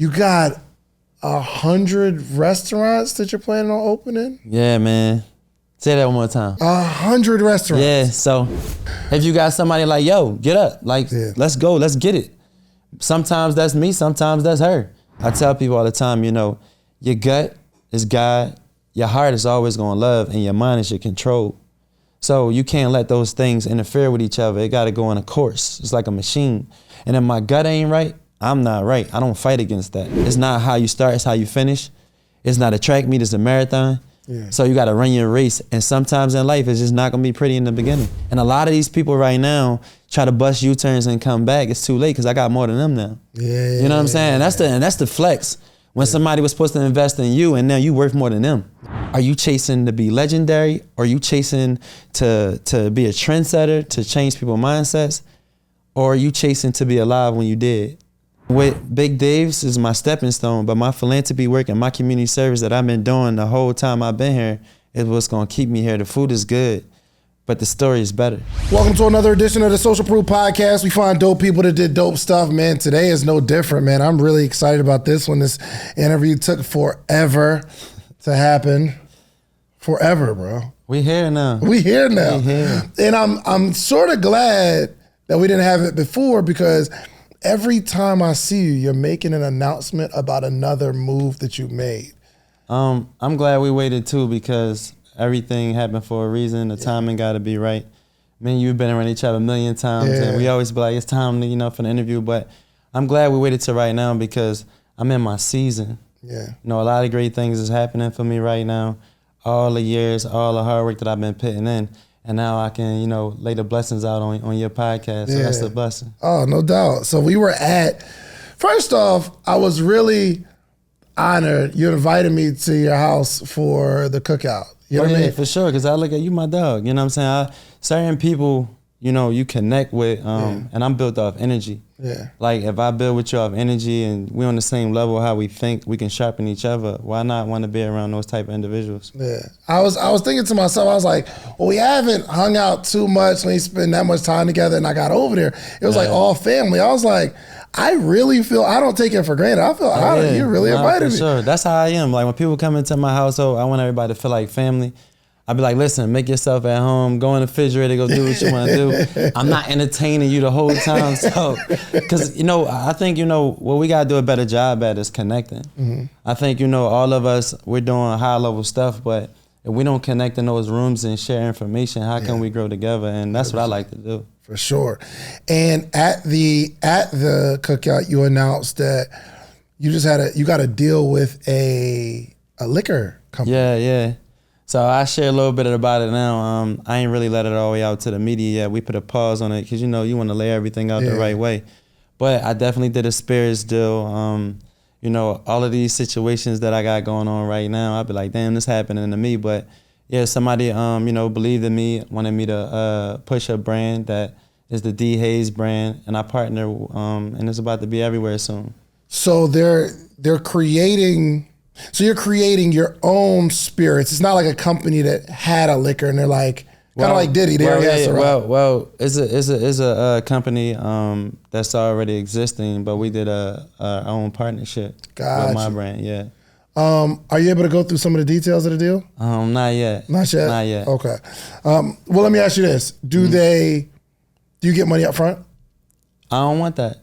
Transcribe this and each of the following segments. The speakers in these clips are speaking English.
You got 100 restaurants that you're planning on opening? Yeah, man. Say that one more time. 100 restaurants. Yeah, so if you got somebody like, yo, get up, like, let's go, let's get it. Sometimes that's me, sometimes that's her. I tell people all the time, you know, your gut is God, your heart is always gonna love, and your mind is your control. So you can't let those things interfere with each other. It gotta go on a course. It's like a machine. And if my gut ain't right, I'm not right. I don't fight against that. It's not how you start, it's how you finish. It's not a track meet, it's a marathon. Yeah. So you gotta run your race. And sometimes in life, it's just not gonna be pretty in the beginning. And a lot of these people right now try to bust U-turns and come back. It's too late because I got more than them now. Yeah. You know what I'm saying? That's the flex. When somebody was supposed to invest in you and now you worth more than them. Are you chasing to be legendary? Or are you chasing to be a trendsetter, to change people's mindsets? Or are you chasing to be alive when you dead? With Big Dave's is my stepping stone, but my philanthropy work and my community service that I've been doing the whole time I've been here is what's gonna keep me here. The food is good, but the story is better. Welcome to another edition of the Social Proof Podcast. We find dope people that did dope stuff, man. Today is no different, man. I'm really excited about this one. This interview took forever to happen. Forever, bro. We here now. We here now. And I'm sort of glad that we didn't have it before, because every time I see you, you're making an announcement about another move that you made. I'm glad we waited too, because everything happened for a reason. The timing got to be right. Me and you've been around each other a million times, and we always be like, it's time to, for the interview. But I'm glad we waited till right now, because I'm in my season. Yeah. A lot of great things is happening for me right now. All the years, all the hard work that I've been putting in. And now I can, lay the blessings out on your podcast. So that's the blessing. Oh, no doubt. So we were first off, I was really honored you invited me to your house for the cookout. You know what I mean? For sure, because I look at you, my dog. You know what I'm saying? Certain people, you connect with, and I'm built off energy. Yeah. Like, if I build with you off energy and we on the same level, how we think, we can sharpen each other. Why not want to be around those type of individuals? Yeah. I was thinking to myself, I was like, well, we haven't hung out too much when we spend that much time together, and I got over there. It was like all family. I was like, I really feel, I don't take it for granted. I feel honored. You really invited me. Sure. That's how I am. Like, when people come into my household, I want everybody to feel like family. I'd be like, listen, make yourself at home, go in the refrigerator, go do what you want to do. I'm not entertaining you the whole time. So, because, I think, what we got to do a better job at is connecting. Mm-hmm. I think, all of us, we're doing high level stuff, but if we don't connect in those rooms and share information, how can we grow together? And that's what I like to do. For sure. And at the cookout, you announced that you got a deal with a liquor company. Yeah. So I share a little bit about it now. I ain't really let it all the way out to the media yet. We put a pause on it because, you want to lay everything out the right way. But I definitely did a spirits deal. All of these situations that I got going on right now, I'd be like, damn, this happening to me. But yeah, somebody, believed in me, wanted me to push a brand that is the D. Hayes brand. And I partner, and it's about to be everywhere soon. So they're creating... So you're creating your own spirits. It's not like a company that had a liquor and they're like, kind of like Diddy. It's a company that's already existing, but we did our own partnership with my brand. Yeah. Are you able to go through some of the details of the deal? Not yet. Not yet? Not yet. Okay. Well, let me ask you this: do you get money up front? I don't want that.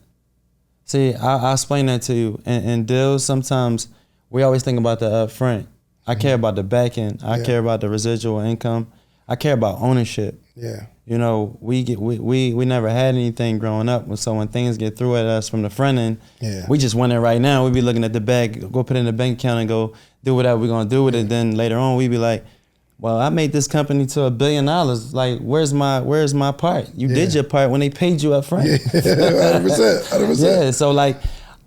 See, I'll explain that to you. In deals, sometimes we always think about the upfront. I care about the back end. I care about the residual income. I care about ownership. Yeah. We never had anything growing up. So when things get through at us from the front end, we just want it right now. We be looking at the bag, go put it in the bank account and go do whatever we're gonna do with it. Then later on, we be like, well, I made this company to $1 billion. Like, where's my part? You did your part when they paid you up front. 100%. Yeah. So like,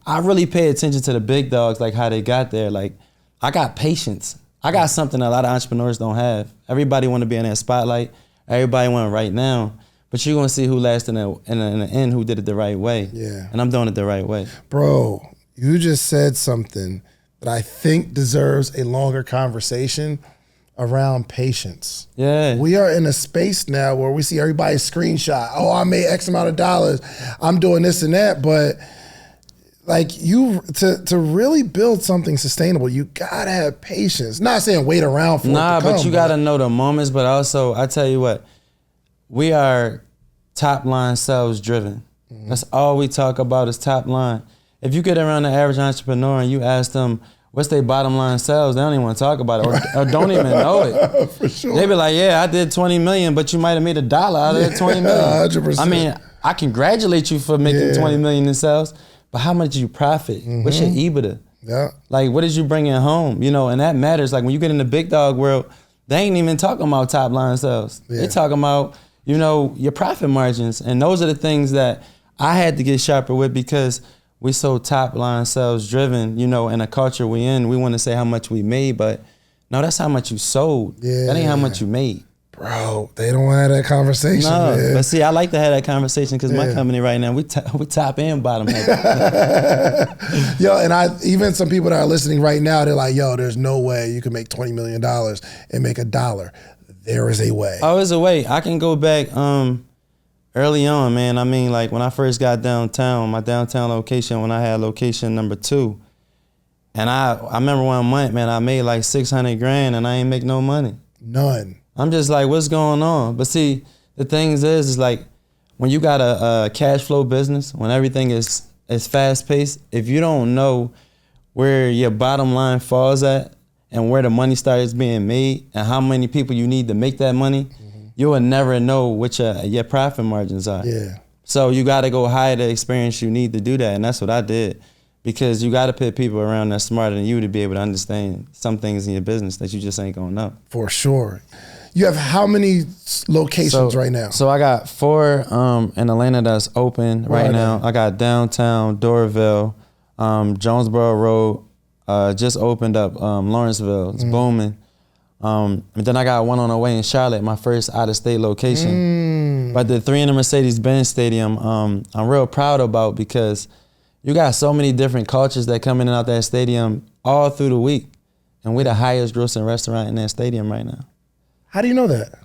I really pay attention to the big dogs, like how they got there. Like, I got patience. I got something a lot of entrepreneurs don't have. Everybody want to be in that spotlight. Everybody want it right now. But you're going to see who lasted in the end, who did it the right way. Yeah. And I'm doing it the right way. Bro, you just said something that I think deserves a longer conversation around patience. Yeah. We are in a space now where we see everybody's screenshot. Oh, I made X amount of dollars. I'm doing this and that, but like you to really build something sustainable, you gotta have patience. Not saying wait around for it to come, but you gotta know the moments. But also, I tell you what, we are top line sales driven. That's all we talk about is top line. If you get around the average entrepreneur and you ask them what's their bottom line sales, they don't even want to talk about it or don't even know it. For sure. They be like, yeah, I did 20 million, but you might have made $1 out of that 20 million. 100%. I mean, I congratulate you for making 20 million in sales, but how much did you profit? What's your EBITDA? Yeah. Like, what did you bring in home? You know, and that matters. Like when you get in the big dog world, they ain't even talking about top line sales. They talking about, you know, your profit margins. And those are the things that I had to get sharper with because we so top line sales driven, you know, in the culture we in, we want to say how much we made, but no, that's how much you sold. Yeah. That ain't how much you made. Bro, they don't have that conversation. No, man. but see, I like to have that conversation because my company right now, we top and bottom heavy. Yo, and even some people that are listening right now, they're like, yo, there's no way you can make $20 million and make $1. There is a way. Oh, there's a way. I can go back early on, man. I mean, like when I first got downtown, my downtown location, when I had location number 2, and I remember one month, man, I made like $600,000 and I ain't make no money. None. I'm just like, what's going on? But see, the thing is like when you got a cash flow business, when everything is fast paced, if you don't know where your bottom line falls at and where the money starts being made and how many people you need to make that money, you will never know what your profit margins are. Yeah. So you got to go hire the experience you need to do that. And that's what I did because you got to put people around that's smarter than you to be able to understand some things in your business that you just ain't going to know. For sure. You have how many locations right now? So I got 4 in Atlanta that's open right now. I got downtown, Doraville, Jonesboro Road, just opened up Lawrenceville. It's booming. And then I got one on the way in Charlotte, my first out-of-state location. But the 3 in the Mercedes-Benz Stadium, I'm real proud about because you got so many different cultures that come in and out that stadium all through the week. And we're the highest grossing restaurant in that stadium right now. How do you know that?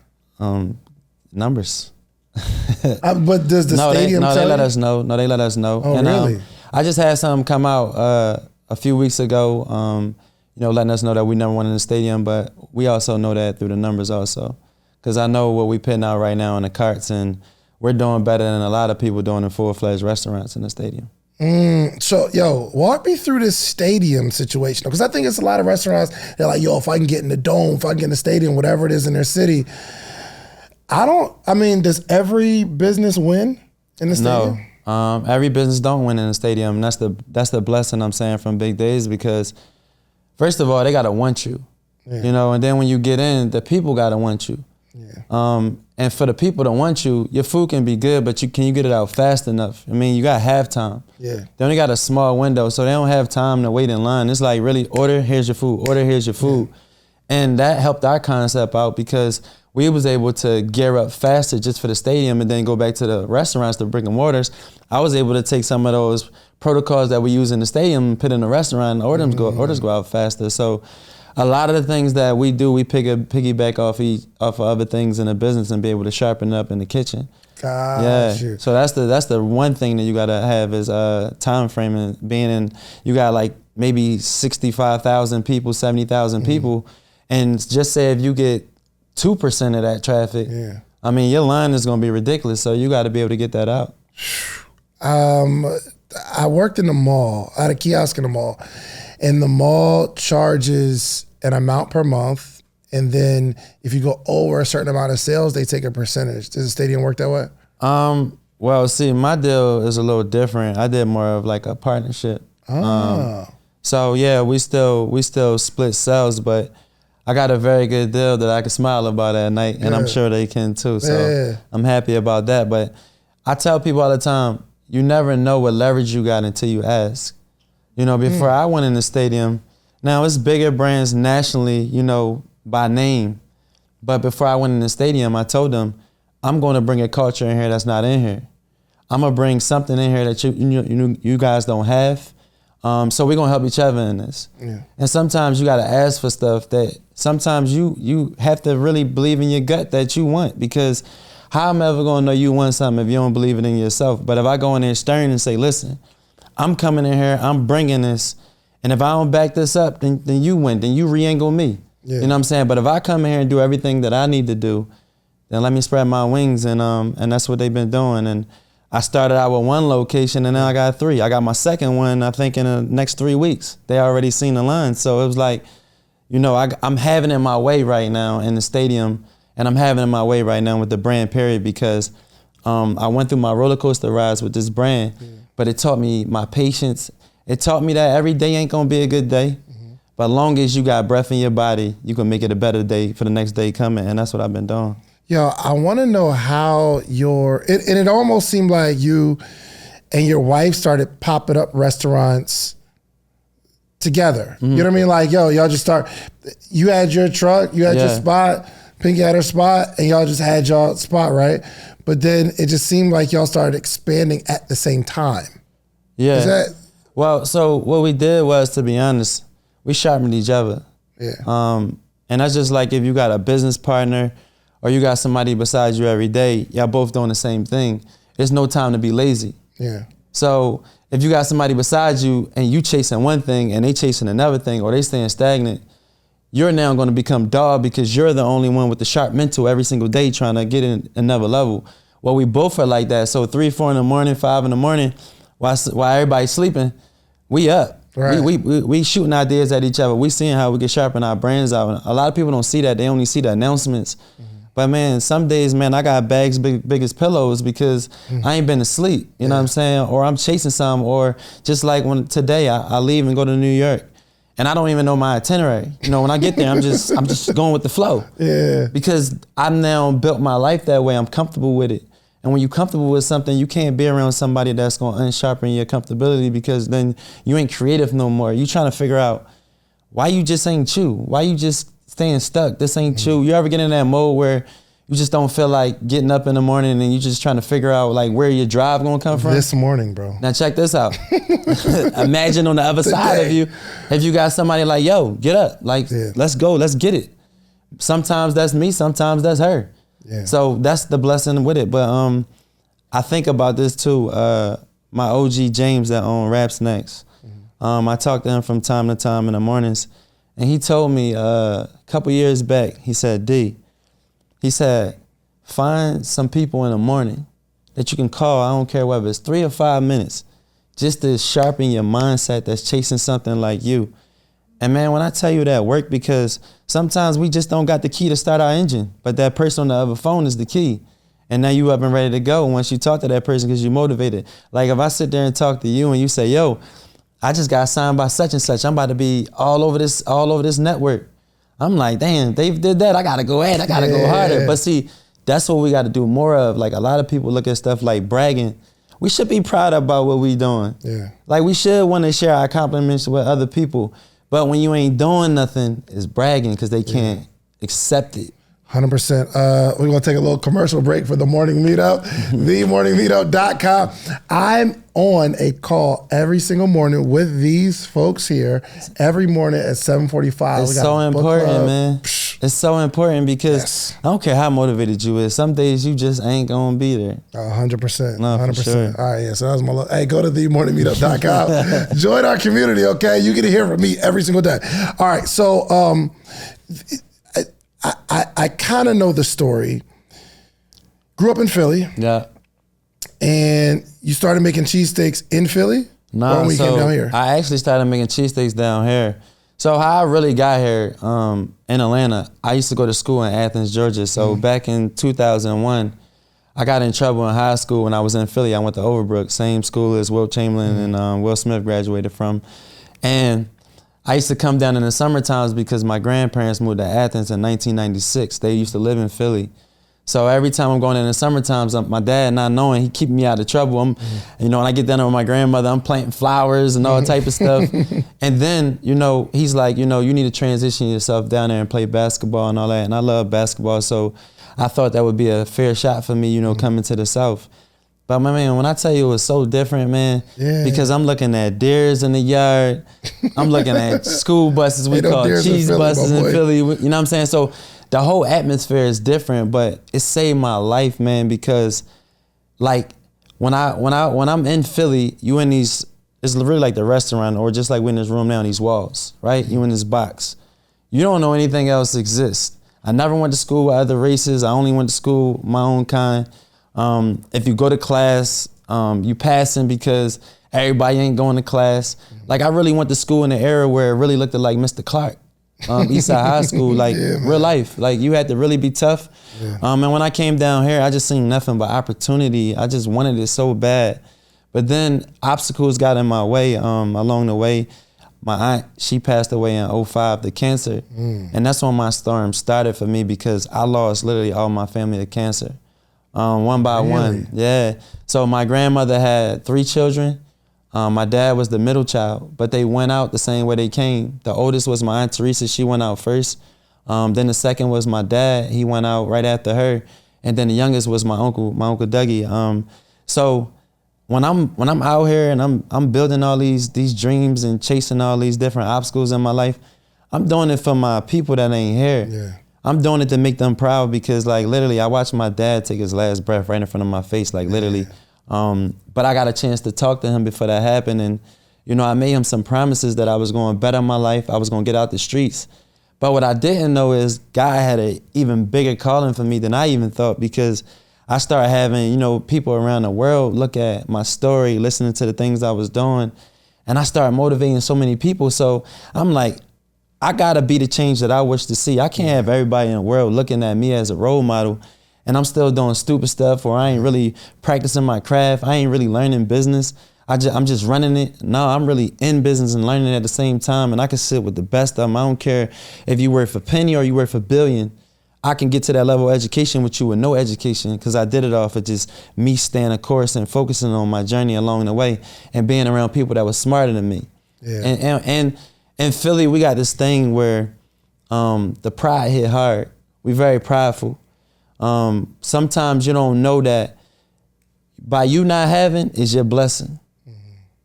Numbers. But does the stadium tell they let you? us know. No, they let us know. Oh, and, really? I just had something come out a few weeks ago, you know, letting us know that we number 1 in the stadium, but we also know that through the numbers also. Because I know what we putting out right now in the carts, and we're doing better than a lot of people doing in full-fledged restaurants in the stadium. So, yo, walk me through this stadium situation. Because I think it's a lot of restaurants, they're like, yo, if I can get in the dome, if I can get in the stadium, whatever it is in their city. Does every business win in the stadium? No, every business don't win in the stadium. And that's the blessing I'm saying from Big Days because, first of all, they got to want you. Yeah. You know, and then when you get in, the people got to want you. Yeah. And for the people that want you, your food can be good, but can you get it out fast enough? I mean, you got halftime. Yeah. They only got a small window, so they don't have time to wait in line. It's like really order, here's your food, order, here's your food. Yeah. And that helped our concept out because we was able to gear up faster just for the stadium and then go back to the restaurants, the brick and mortars. I was able to take some of those protocols that we use in the stadium and put in the restaurant and orders go out faster. So a lot of the things that we do, we piggyback off of other things in the business and be able to sharpen it up in the kitchen. Gotcha. So that's the one thing that you gotta have is time frame and being in. You got like maybe 65,000 people, 70,000 people, and just say if you get 2% of that traffic, I mean your line is gonna be ridiculous. So you got to be able to get that out. I worked in the mall. I had a kiosk in the mall. And the mall charges an amount per month. And then if you go over a certain amount of sales, they take a percentage. Does the stadium work that way? Well, see, my deal is a little different. I did more of like a partnership. So yeah, we still split sales, but I got a very good deal that I can smile about at night, and I'm sure they can too. So I'm happy about that. But I tell people all the time, you never know what leverage you got until you ask. You know, before I went in the stadium, now it's bigger brands nationally, you know, by name. But before I went in the stadium, I told them, I'm going to bring a culture in here that's not in here. I'm going to bring something in here that you guys don't have. So we're going to help each other in this. Yeah. And sometimes you got to ask for stuff that sometimes you have to really believe in your gut that you want, because how am I ever going to know you want something if you don't believe it in yourself? But if I go in there stern and say, listen, I'm coming in here, I'm bringing this. And if I don't back this up, then you win. Then you re-angle me. Yeah. You know what I'm saying? But if I come in here and do everything that I need to do, then let me spread my wings. And that's what they've been doing. And I started out with one location and now I got 3. I got my second one, I think, in the next 3 weeks. They already seen the line. So it was like, you know, I'm having it my way right now in the stadium, and I'm having it my way right now with the brand, period, because I went through my roller coaster rides with this brand, but it taught me my patience. It taught me that every day ain't gonna be a good day, but long as you got breath in your body, you can make it a better day for the next day coming, and that's what I've been doing. Yo, I wanna know how it almost seemed like you and your wife started popping up restaurants together. You know what I mean? Like, yo, y'all just you had your truck, you had your spot, Pinky had her spot, and y'all just had y'all spot, right? But then it just seemed like y'all started expanding at the same time. Yeah. Well, so what we did was, to be honest, we sharpened each other. Yeah. And that's just like if you got a business partner or you got somebody besides you every day, y'all both doing the same thing. There's no time to be lazy. Yeah. So if you got somebody beside you and you chasing one thing and they chasing another thing, or they staying stagnant, you're now going to become dog because you're the only one with the sharp mental every single day trying to get in another level. Well, we both are like that. So 3, 4 in the morning, 5 in the morning, while everybody's sleeping, we up. Right. We shooting ideas at each other. We seeing how we can sharpen our brains out. A lot of people don't see that. They only see the announcements. But man, some days, man, I got bags big as pillows because I ain't been asleep. You know what I'm saying? Or I'm chasing some. Or just like when today I leave and go to New York, and I don't even know my itinerary. You know, when I get there, I'm just going with the flow. Yeah. Because I've now built my life that way. I'm comfortable with it. And when you're comfortable with something, you can't be around somebody that's going to unsharpen your comfortability, because then you ain't creative no more. You trying to figure out why you just ain't you. Why you just staying stuck? This ain't you. You ever get in that mode where you just don't feel like getting up in the morning and you just trying to figure out like where your drive gonna come from? This morning, bro. Now check this out. Imagine on the other side of you, if you got somebody like, yo, get up. Like, let's go, let's get it. Sometimes that's me, sometimes that's her. Yeah. So that's the blessing with it. But I think about this too. My OG James that owned Rap Snacks. I talk to him from time to time in the mornings, and he told me a couple years back, he said, D, he said, find some people in the morning that you can call, I don't care whether it's 3 or 5 minutes, just to sharpen your mindset that's chasing something like you. And man, when I tell you that work, because sometimes we just don't got the key to start our engine, but that person on the other phone is the key. And now you up and ready to go once you talk to that person because you're motivated. Like if I sit there and talk to you and you say, yo, I just got signed by such and such, I'm about to be all over this network. I'm like, damn, they did that. I gotta go ahead. I gotta go harder. But see, that's what we gotta do more of. Like a lot of people look at stuff like bragging. We should be proud about what we doing. Yeah. Like we should want to share our compliments with other people. But when you ain't doing nothing, it's bragging because they can't accept it. 100%. We're going to take a little commercial break for the morning meetup, themorningmeetup.com. I'm on a call every single morning with these folks here every morning at 7:45. It's so important, man. It's so important because I don't care how motivated you is. Some days you just ain't going to be there. 100%. No, 100%. Sure. All right, yeah. So that was my hey, go to themorningmeetup.com. Join our community, okay? You get to hear from me every single day. All right, so I kind of know the story. Grew up in Philly. Yeah. And you started making cheesesteaks in Philly? No, when we came down here? I actually started making cheesesteaks down here. So how I really got here in Atlanta, I used to go to school in Athens, Georgia. So back in 2001, I got in trouble in high school when I was in Philly. I went to Overbrook, same school as Will Chamberlain and Will Smith graduated from. And I used to come down in the summer times because my grandparents moved to Athens in 1996. They used to live in Philly. So every time I'm going in the summer times, my dad not knowing, he keeping me out of trouble. You know, when I get down there with my grandmother, I'm planting flowers and all type of stuff. And then, you know, he's like, you know, you need to transition yourself down there and play basketball and all that. And I love basketball. So I thought that would be a fair shot for me, you know, coming to the South. But my man, when I tell you it was so different, man, because I'm looking at deers in the yard, I'm looking at school buses, we call cheese buses in Philly, you know what I'm saying? So the whole atmosphere is different, but it saved my life, man, because like when I'm in Philly, you in these it's really like the restaurant, or just like we're in this room now, these walls, right? You in this box. You don't know anything else exists. I never went to school with other races. I only went to school my own kind. If you go to class, you passing because everybody ain't going to class. Like, I really went to school in the era where it really looked like Mr. Clark. Eastside High School, like real life. Like, you had to really be tough. Yeah. And when I came down here, I just seen nothing but opportunity. I just wanted it so bad. But then obstacles got in my way along the way. My aunt, she passed away in 2005 to cancer. And that's when my storm started for me, because I lost literally all my family to cancer. One by one. Yeah. So my grandmother had 3 children. My dad was the middle child, but they went out the same way they came. The oldest was my Aunt Teresa. She went out first. Then the second was my dad. He went out right after her. And then the youngest was my uncle Dougie. So when I'm out here and I'm building all these dreams and chasing all these different obstacles in my life, I'm doing it for my people that ain't here. Yeah. I'm doing it to make them proud, because like literally I watched my dad take his last breath right in front of my face, like literally. But I got a chance to talk to him before that happened, and I made him some promises that I was going to better my life. I was going to get out the streets. But what I didn't know is God had an even bigger calling for me than I even thought, because I started having, people around the world look at my story, listening to the things I was doing, and I started motivating so many people. So I'm like, I gotta be the change that I wish to see. I can't have everybody in the world looking at me as a role model, and I'm still doing stupid stuff, or I ain't really practicing my craft. I ain't really learning business. I'm just running it. No, I'm really in business and learning at the same time, and I can sit with the best of them. I don't care if you work for penny or you work for billion. I can get to that level of education with you with no education, because I did it off of just me staying a course and focusing on my journey along the way and being around people that was smarter than me. Yeah. And in Philly, we got this thing where the pride hit hard. We very prideful. Sometimes you don't know that by you not having is your blessing.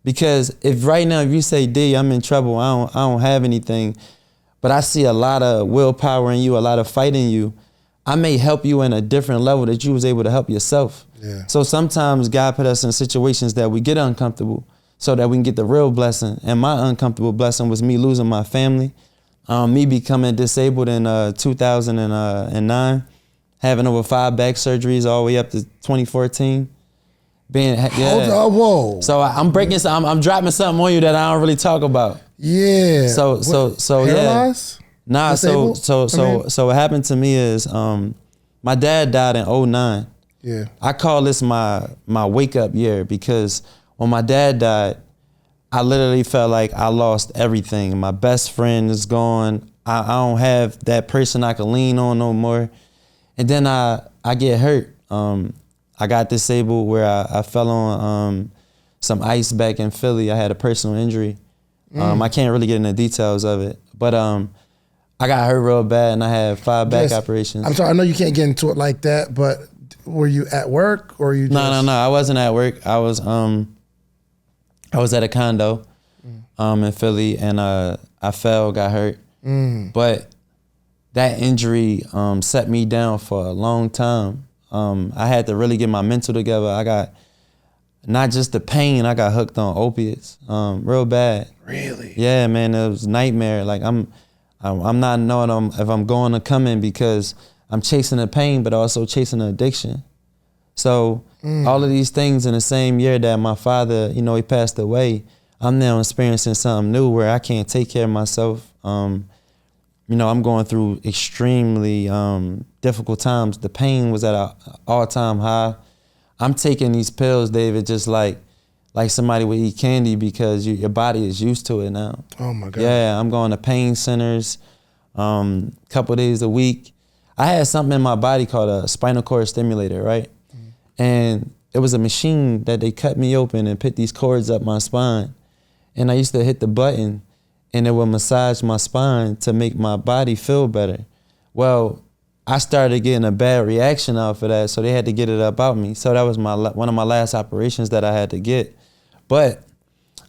Because if right now, if you say, D, I'm in trouble, I don't have anything, but I see a lot of willpower in you, a lot of fight in you, I may help you in a different level that you was able to help yourself. Yeah. So sometimes God put us in situations that we get uncomfortable so that we can get the real blessing. And my uncomfortable blessing was me losing my family, me becoming disabled in 2009, having over 5 back surgeries all the way up to 2014. Whoa. So I'm breaking some, I'm dropping something on you that I don't really talk about. Yeah. So paralyzed? Yeah. Nah, so what happened to me is my dad died in 2009. Yeah. I call this my wake up year, because when my dad died, I literally felt like I lost everything. My best friend is gone. I don't have that person I can lean on no more. And then I get hurt. I got disabled where I fell on some ice back in Philly. I had a personal injury. I can't really get into the details of it, but I got hurt real bad, and I had 5 back operations. I'm sorry, I know you can't get into it like that, but were you at work or you? No. I wasn't at work. I was at a condo in Philly, and I fell, got hurt. But that injury set me down for a long time. I had to really get my mental together. I got not just the pain, I got hooked on opiates, real bad. Really? Yeah, man, it was a nightmare. Like I'm not knowing if I'm going to come in, because I'm chasing the pain, but also chasing the addiction. So all of these things in the same year that my father, he passed away, I'm now experiencing something new where I can't take care of myself. I'm going through extremely difficult times. The pain was at an all-time high. I'm taking these pills, David, just like somebody would eat candy, because your body is used to it now. Oh my God. Yeah, I'm going to pain centers couple days a week. I had something in my body called a spinal cord stimulator, right? And it was a machine that they cut me open and put these cords up my spine. And I used to hit the button, and it would massage my spine to make my body feel better. Well, I started getting a bad reaction off of that, so they had to get it up out me. So that was one of my last operations that I had to get. But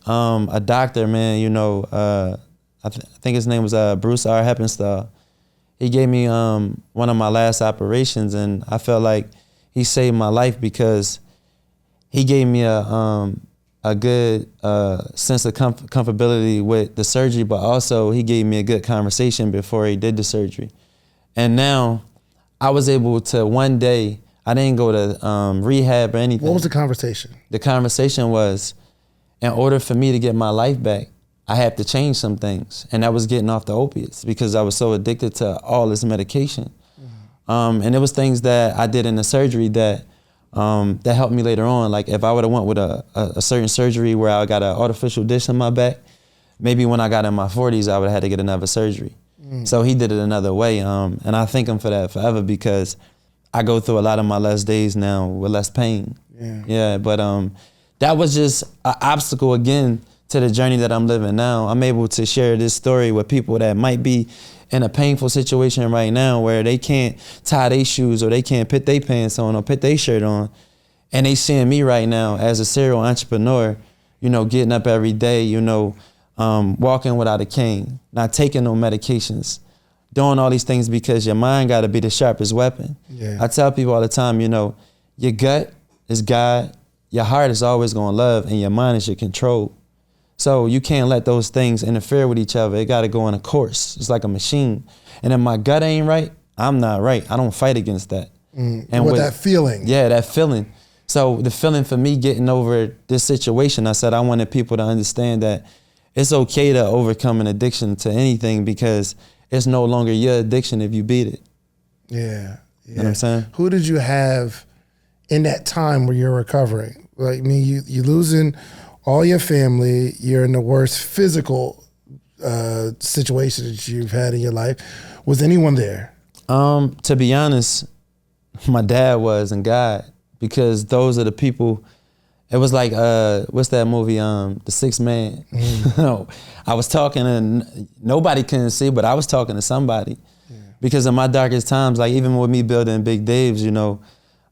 a doctor, man, I think his name was Bruce R. Heppenstall. He gave me one of my last operations, and I felt like he saved my life, because he gave me a good sense of comfortability with the surgery, but also he gave me a good conversation before he did the surgery. And now I was able to one day, I didn't go to rehab or anything. What was the conversation? The conversation was, in order for me to get my life back, I had to change some things. And that was getting off the opiates because I was so addicted to all this medication. And it was things that I did in the surgery that helped me later on. Like if I would have went with a certain surgery where I got an artificial disc in my back, maybe when I got in my 40s, I would have had to get another surgery. So he did it another way. And I thank him for that forever because I go through a lot of my less days now with less pain. Yeah, but that was just an obstacle again to the journey that I'm living now. I'm able to share this story with people that might be in a painful situation right now where they can't tie their shoes or they can't put their pants on or put their shirt on. And they seeing me right now as a serial entrepreneur, you know, getting up every day, you know, walking without a cane, not taking no medications, doing all these things because your mind got to be the sharpest weapon. I tell people all the time, you know, your gut is God, your heart is always going to love, and your mind is your control. So you can't let those things interfere with each other. It got to go in a course. It's like a machine. And if my gut ain't right, I'm not right. I don't fight against that. And with that feeling. Yeah, that feeling. So the feeling for me getting over this situation, I said I wanted people to understand that it's okay to overcome an addiction to anything because it's no longer your addiction if you beat it. Yeah. You know what I'm saying? Who did you have in that time where you're recovering? Like, I mean, you losing all your family, you're in the worst physical situation that you've had in your life. Was anyone there? To be honest, my dad was and God, because those are the people. It was like, what's that movie, The Sixth Man? I was talking and nobody couldn't see, but I was talking to somebody. Because in my darkest times, like even with me building Big Dave's, you know,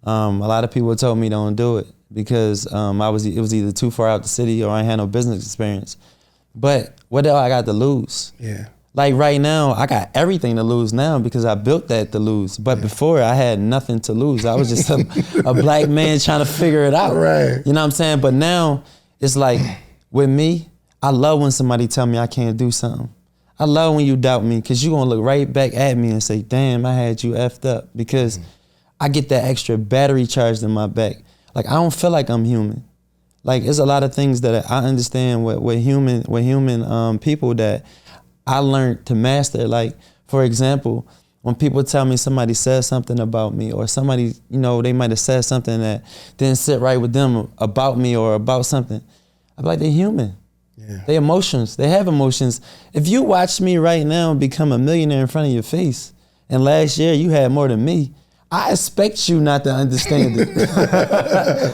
a lot of people told me don't do it because it was either too far out the city or I had no business experience. But what else I got to lose? Like right now, I got everything to lose now because I built that to lose. But before, I had nothing to lose. I was just a black man trying to figure it out. Right. You know what I'm saying? But now, it's like, with me, I love when somebody tell me I can't do something. I love when you doubt me because you're going to look right back at me and say, damn, I had you effed up. Because I get that extra battery charged in my back. Like, I don't feel like I'm human. Like, there's a lot of things that I understand with human people that I learned to master. Like, for example, when people tell me somebody says something about me or somebody, you know, they might have said something that didn't sit right with them about me or about something, I'm like, they're human. They emotions. They have emotions. If you watch me right now become a millionaire in front of your face, and last year you had more than me, I expect you not to understand it.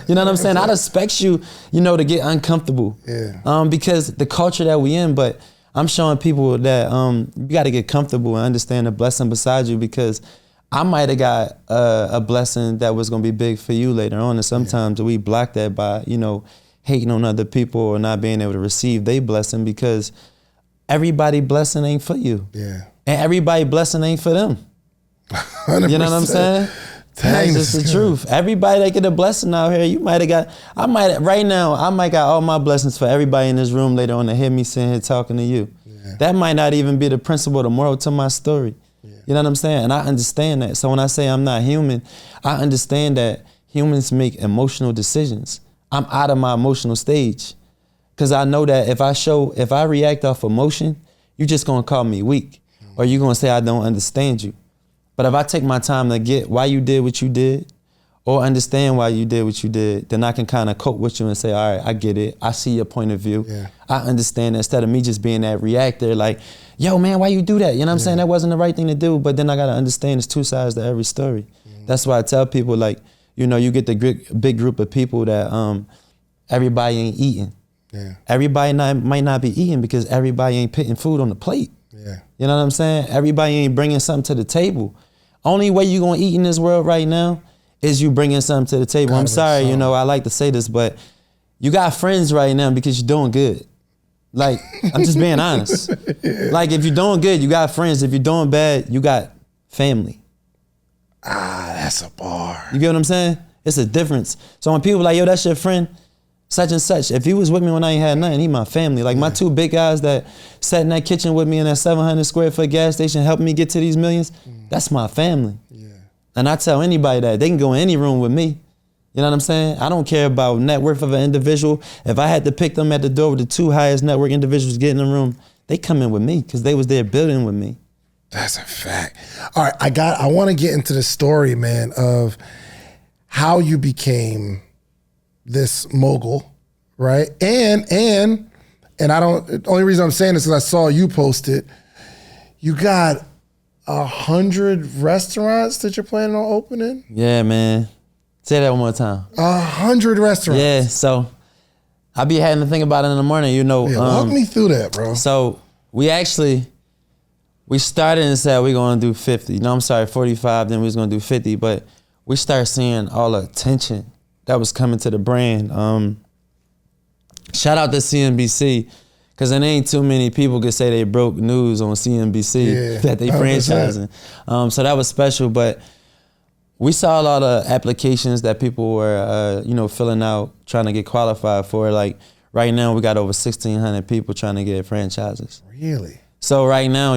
You know what I'm saying? I'd expect you, you know, to get uncomfortable. Because the culture that we in, but I'm showing people that you got to get comfortable and understand the blessing beside you because I might have got a blessing that was going to be big for you later on. And sometimes we block that by, you know, hating on other people or not being able to receive their blessing because everybody blessing ain't for you. And everybody blessing ain't for them. 100%. You know what I'm saying? That's just the truth. Everybody that get a blessing out here, you might have got, I might got all my blessings for everybody in this room later on to hear me sitting here talking to you. That might not even be the principle, the moral to my story. You know what I'm saying? And I understand that. So when I say I'm not human, I understand that humans make emotional decisions. I'm out of my emotional stage. Cause I know that if I react off emotion, you're just gonna call me weak or you're gonna say I don't understand you. But if I take my time to get why you did what you did or understand why you did what you did, then I can kind of cope with you and say, all right, I get it. I see your point of view. I understand that instead of me just being that reactor, like, yo, man, why you do that? You know what I'm saying? That wasn't the right thing to do. But then I got to understand there's two sides to every story. That's why I tell people, like, you know, you get the big group of people that everybody ain't eating. Everybody might not be eating because everybody ain't putting food on the plate. You know what I'm saying? Everybody ain't bringing something to the table. Only way you gonna eat in this world right now is you bringing something to the table. I'm sorry, you know, I like to say this, but you got friends right now because you're doing good. Like, I'm just being honest. Like, if you're doing good, you got friends. If you're doing bad, you got family. That's a bar. You get what I'm saying? It's a difference. So when people like, yo, that's your friend, such and such. If he was with me when I ain't had nothing, he my family. Like my two big guys that sat in that kitchen with me in that 700 square foot gas station helping me get to these millions, that's my family. Yeah. And I tell anybody that they can go in any room with me. You know what I'm saying? I don't care about net worth of an individual. If I had to pick them at the door with the two highest net worth individuals getting in the room, they come in with me because they was there building with me. That's a fact. All right, I want to get into the story, man, of how you became this mogul, right? And I don't. The only reason I'm saying this is I saw you post it. You got 100 restaurants that you're planning on opening. Yeah, man. Say that one more time. 100 restaurants. Yeah. So I be having to think about it in the morning. You know. Yeah, walk me through that, bro. So we started and said we're gonna do 50. No, I'm sorry, 45. Then we was gonna do 50, but we started seeing all the attention that was coming to the brand. Shout out to CNBC, because there ain't too many people could say they broke news on CNBC that they franchising. So that was special, but we saw a lot of applications that people were, filling out, trying to get qualified for. Like right now, we got over 1,600 people trying to get franchises. Really? So right now,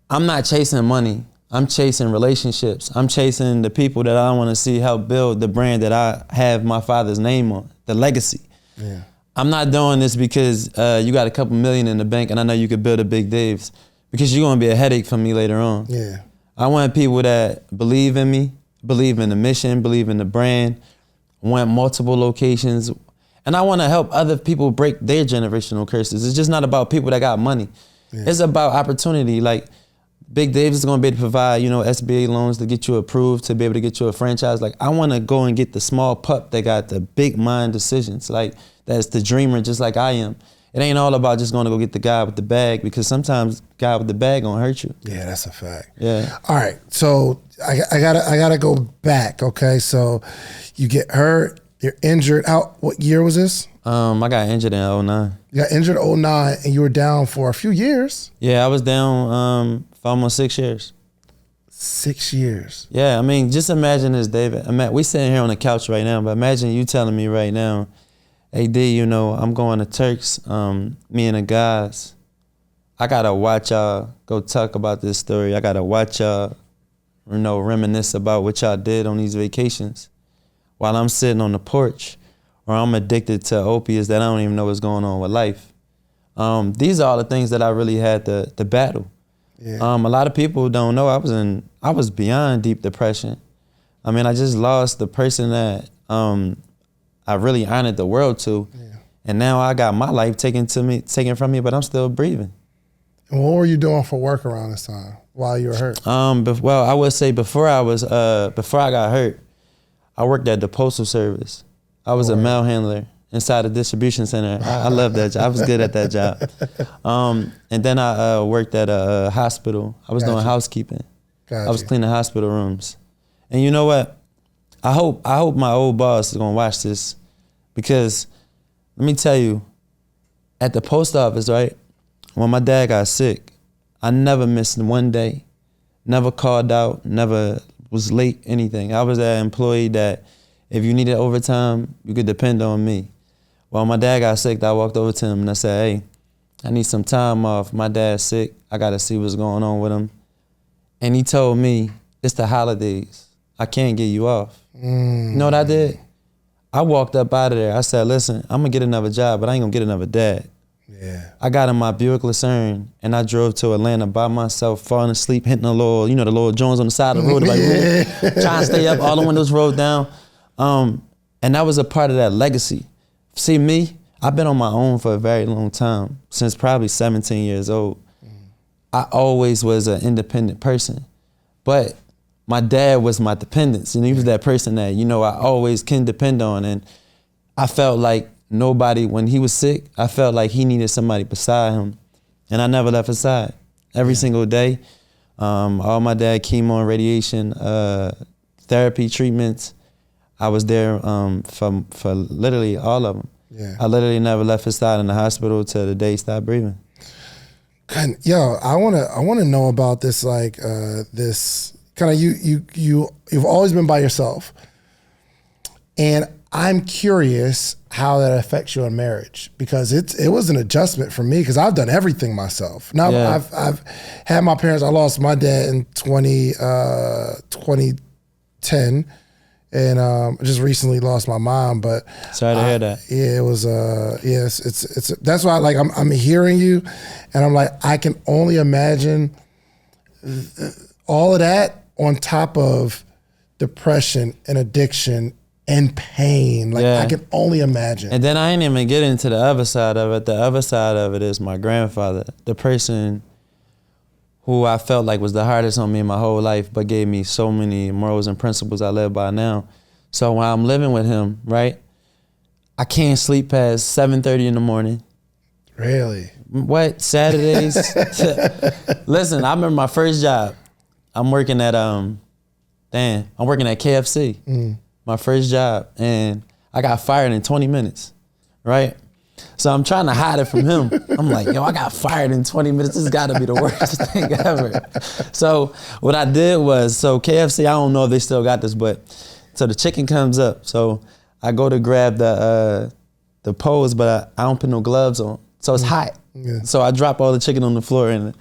I'm not chasing money. I'm chasing relationships. I'm chasing the people that I want to see help build the brand that I have my father's name on, the legacy. Yeah. I'm not doing this because you got a couple million in the bank and I know you could build a Big Dave's, because you're going to be a headache for me later on. Yeah. I want people that believe in me, believe in the mission, believe in the brand, want multiple locations. And I want to help other people break their generational curses. It's just not about people that got money. Yeah. It's about opportunity. Like, Big Dave is going to be able to provide, SBA loans to get you approved, to be able to get you a franchise. Like, I want to go and get the small pup that got the big mind decisions. Like, that's the dreamer just like I am. It ain't all about just going to go get the guy with the bag, because sometimes guy with the bag going to hurt you. Yeah, that's a fact. Yeah. All right. So I gotta go back. Okay. So you get hurt, you're injured. What year was this? I got injured in 2009. You got injured in 2009 and you were down for a few years. Yeah, I was down for almost 6 years. 6 years. Yeah, I mean, just imagine this, David. We sitting here on the couch right now, but imagine you telling me right now, hey, D, I'm going to Turks, me and the guys. I got to watch y'all go talk about this story. I got to watch y'all, reminisce about what y'all did on these vacations while I'm sitting on the porch, or I'm addicted to opiates that I don't even know what's going on with life. These are all the things that I really had to battle. Yeah. A lot of people don't know I was beyond deep depression. I mean, I just lost the person that I really honored the world to. Yeah. And now I got my life taken from me, but I'm still breathing. And what were you doing for work around this time while you were hurt? Well, I would say before I got hurt, I worked at the Postal Service. I was a mail handler inside a distribution center. I love that job. I was good at that job. And then I worked at a hospital. I was doing housekeeping. I was cleaning hospital rooms. And you know what? I hope my old boss is gonna watch this, because let me tell you, at the post office, right, when my dad got sick, I never missed one day, never called out, never was late, anything. I was that employee that if you needed overtime, you could depend on me. Well, my dad got sick, I walked over to him and I said, hey, I need some time off. My dad's sick. I got to see what's going on with him. And he told me, it's the holidays. I can't get you off. You know what I did? I walked up out of there. I said, listen, I'm going to get another job, but I ain't going to get another dad. Yeah. I got in my Buick Lucerne and I drove to Atlanta by myself, falling asleep, hitting the little Jones on the side of the road, like trying to stay up, all the windows rolled down. And that was a part of that legacy. See, me, I've been on my own for a very long time, since probably 17 years old. I always was an independent person, but my dad was my dependence. He was that person that, I always can depend on. And I felt like nobody, when he was sick, I felt like he needed somebody beside him. And I never left his side. Every single day, all my dad, chemo and radiation, therapy treatments, I was there for literally all of them. Yeah. I literally never left his side in the hospital till the day he stopped breathing. Yo, I wanna know about this, like this kind of you've always been by yourself, and I'm curious how that affects you in marriage, because it was an adjustment for me, because I've done everything myself. Now I've had my parents. I lost my dad in 2010, and I just recently lost my mom. But sorry to hear that. Yeah, it was. Yes, it's. That's why I'm hearing you, and I'm like, I can only imagine all of that on top of depression and addiction and pain. Like, I can only imagine. And then I ain't even get into the other side of it. The other side of it is my grandfather, the person who I felt like was the hardest on me my whole life, but gave me so many morals and principles I live by now. So when I'm living with him, right, I can't sleep past 7:30 in the morning. Really? What? Saturdays? Listen, I remember my first job. I'm working at KFC. My first job, and I got fired in 20 minutes, right? So I'm trying to hide it from him. I'm like, yo, I got fired in 20 minutes. This has got to be the worst thing ever. So what I did was, so KFC, I don't know if they still got this, but so the chicken comes up. So I go to grab the poles, but I don't put no gloves on. So it's hot. Yeah. So I drop all the chicken on the floor, and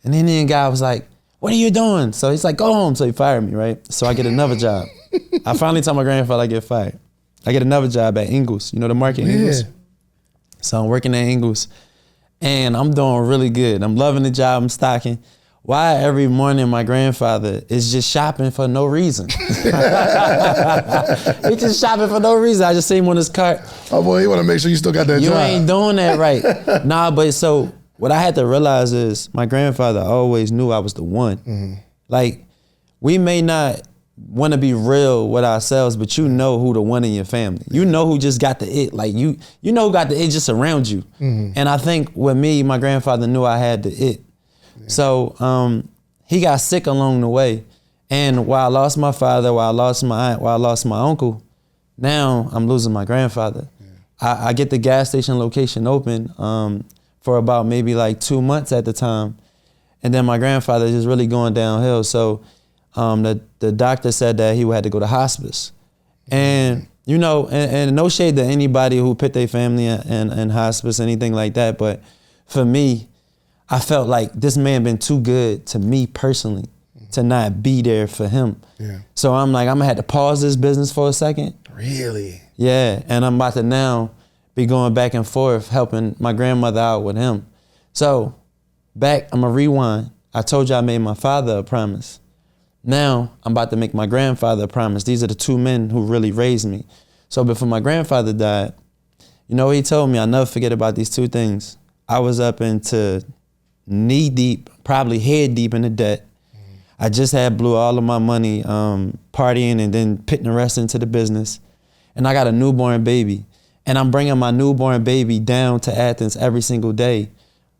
the Indian guy was like, what are you doing? So he's like, go home. So he fired me, right? So I get another job. I finally tell my grandfather I get fired. I get another job at Ingles, you know the market Ingles? So I'm working at Ingles, and I'm doing really good. I'm loving the job, I'm stocking. Why every morning my grandfather is just shopping for no reason? He's just shopping for no reason. I just see him on his cart. Oh boy, he want to make sure you still got that job. You ain't doing that right. Nah, but so what I had to realize is my grandfather always knew I was the one. Mm-hmm. Like, we may not want to be real with ourselves, but you know who the one in your family. You know who just got the it. Like, you know who got the it just around you. Mm-hmm. And I think with me, my grandfather knew I had the it. Yeah. So he got sick along the way. And while I lost my father, while I lost my aunt, while I lost my uncle, now I'm losing my grandfather. Yeah. I get the gas station location open for about maybe like 2 months at the time. And then my grandfather is just really going downhill. So the doctor said that he had to go to hospice. And, you know, and no shade to anybody who put their family in hospice, anything like that. But for me, I felt like this man been too good to me personally to not be there for him. Yeah. So I'm like, I'm gonna have to pause this business for a second. Really? Yeah, and I'm about to now be going back and forth helping my grandmother out with him. So back, I'm gonna rewind. I told you I made my father a promise. Now I'm about to make my grandfather a promise. These are the two men who really raised me. So before my grandfather died, you know, he told me, I'll never forget about these two things. I was up into knee deep, probably head deep in the debt. I just had blew all of my money partying and then putting the rest into the business. And I got a newborn baby. And I'm bringing my newborn baby down to Athens every single day.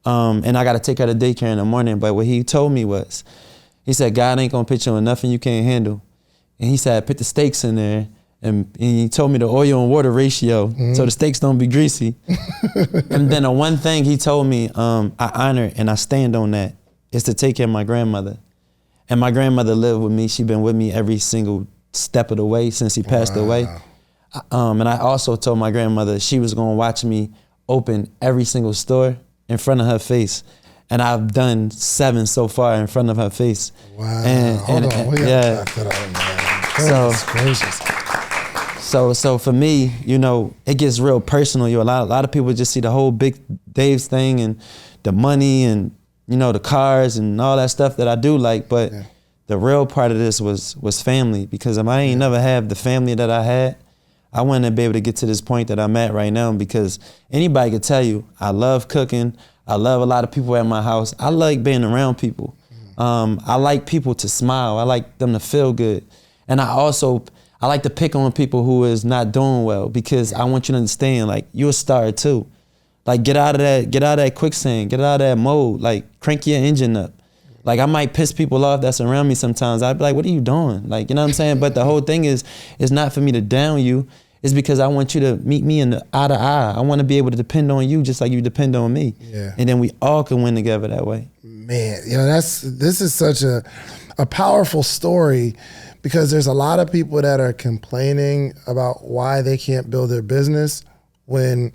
And I got to take her to daycare in the morning. But what he told me was, he said, God ain't going to put you on nothing you can't handle. And he said, put the steaks in there. And he told me the oil and water ratio so the steaks don't be greasy. And then the one thing he told me I honor and I stand on that is to take care of my grandmother. And my grandmother lived with me. She been with me every single step of the way since he passed away. And I also told my grandmother she was going to watch me open every single store in front of her face. And I've done 7 so far in front of her face. Wow. Hold on. We gotta talk that out, man. So for me, you know, it gets real personal. A lot of people just see the whole Big Dave's thing and the money and, you know, the cars and all that stuff that I do like. But the real part of this was family, because if I ain't never have the family that I had, I wouldn't be able to get to this point that I'm at right now, because anybody could tell you I love cooking. I love a lot of people at my house. I like being around people. I like people to smile. I like them to feel good. And I like to pick on people who is not doing well, because I want you to understand, like, you're a star too. Like, get out of that quicksand, get out of that mode, like, crank your engine up. Like, I might piss people off that's around me sometimes. I'd be like, what are you doing? Like, you know what I'm saying? But the whole thing is not for me to down you. It's because I want you to meet me in the eye to eye. I want to be able to depend on you just like you depend on me. Yeah. And then we all can win together that way. Man, you know, this is such a powerful story, because there's a lot of people that are complaining about why they can't build their business when